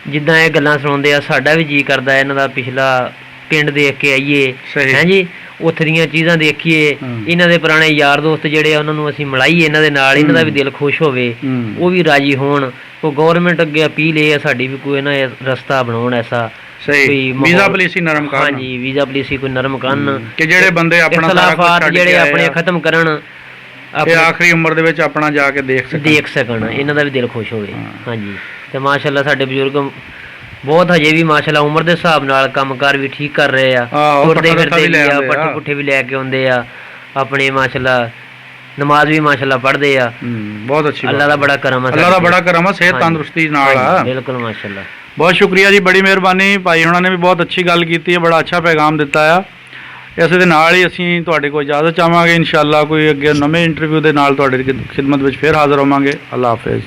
ਜਿੱਦਾਂ ਇਹ ਗੱਲਾਂ ਸੁਣਾਉਂਦੇ ਆ, ਸਾਡਾ ਵੀ ਜੀਅ ਕਰਦਾ ਇਹਨਾਂ ਦਾ ਪਿਛਲਾ ਪਿੰਡ ਦੇਖ ਕੇ ਆਈਏ, ਹੈਂ ਜੀ, ਉੱਥੇ ਦੀਆਂ ਚੀਜ਼ਾਂ ਦੇਖੀਏ, ਇਹਨਾਂ ਦੇ ਪੁਰਾਣੇ ਯਾਰ ਦੋਸਤ ਜਿਹੜੇ ਆ ਉਹਨਾਂ ਨੂੰ ਅਸੀਂ ਮਿਲਾਈਏ ਇਹਨਾਂ ਦੇ ਨਾਲ, ਇਹਨਾਂ ਦਾ ਵੀ ਦਿਲ ਖੁਸ਼ ਹੋਵੇ, ਉਹ ਵੀ ਰਾਜੀ ਹੋਣ। ਉਹ ਗਵਰਨਮੈਂਟ ਅੱਗੇ ਅਪੀਲ ਇਹ ਆ ਸਾਡੀ ਵੀ ਕੋਈ ਨਾ ਰਸਤਾ ਬਣਾਉਣ ਐਸਾ, ਸਹੀ ਵੀਜ਼ਾ ਪੋਲਿਸੀ ਨਰਮ ਕਰਨ। ਹਾਂਜੀ, ਵੀਜ਼ਾ ਪੋਲਿਸੀ ਕੋਈ ਨਰਮ ਕਰਨ ਕਿ ਜਿਹੜੇ ਬੰਦੇ ਆਪਣਾ ਇਖਤਲਾਫਾਤ ਜਿਹੜੇ ਆਪਣੇ ਖਤਮ ਕਰਨ, ਆਪਣੇ ਆਖਰੀ ਉਮਰ ਦੇ ਵਿੱਚ ਆਪਣਾ ਜਾ ਕੇ ਦੇਖ ਸਕਣ, ਇਹਨਾਂ ਦਾ ਵੀ ਦਿਲ ਖੁਸ਼ ਹੋਵੇ। ਹਾਂਜੀ, ਤੇ ਮਾਸ਼ਾਅੱਲਾ ਸਾਡੇ ਬਜ਼ੁਰਗ ਬਹੁਤ ਹਜੇ ਵੀ ਮਾਸ਼ਾਅੱਲਾ ਉਮਰ ਦੇ ਹਿਸਾਬ ਨਾਲ ਕੰਮਕਾਰ ਵੀ ਠੀਕ ਕਰ ਰਹੇ ਆ, ਤੁਰਦੇ ਫਿਰਦੇ ਵੀ ਆ, ਪੱਠੇ ਪੁੱਠੇ ਵੀ ਲੈ ਕੇ ਆਉਂਦੇ ਆ ਆਪਣੇ, ਮਾਸ਼ਾਅੱਲਾ ਨਮਾਜ਼ ਵੀ ਮਾਸ਼ਾਅੱਲਾ ਪੜ੍ਹਦੇ ਆ। ਬਹੁਤ ਅੱਛੀ, ਅੱਲਾ ਦਾ ਬੜਾ ਕਰਮ ਆ, ਅੱਲਾ ਦਾ ਬੜਾ ਕਰਮ ਆ, ਸਿਹਤ ਤੰਦਰੁਸਤੀ ਨਾਲ ਆ। ਬਿਲਕੁਲ ਮਾਸ਼ਾਅੱਲਾ। ਬਹੁਤ ਸ਼ੁਕਰੀਆ ਜੀ, ਬੜੀ ਮਿਹਰਬਾਨੀ। ਭਾਈ ਹੁਣਾਂ ਨੇ ਵੀ ਬਹੁਤ ਅੱਛੀ ਗੱਲ ਕੀਤੀ ਹੈ, ਬੜਾ ਅੱਛਾ ਪੈਗਾਮ ਦਿੱਤਾ ਆ। ਇਸ ਦੇ ਨਾਲ ਹੀ ਅਸੀਂ ਤੁਹਾਡੇ ਕੋਲ ਇਜਾਜ਼ਤ ਚਾਹਾਂਗੇ। ਇਨਸ਼ਾਅੱਲਾ ਕੋਈ ਅੱਗੇ ਨਵੇਂ ਇੰਟਰਵਿਊ ਦੇ ਨਾਲ ਤੁਹਾਡੀ ਖਿਦਮਤ ਵਿੱਚ ਫਿਰ ਹਾਜ਼ਰ ਹੋਵਾਂਗੇ। ਅੱਲਾ ਹਾਫਿਜ਼।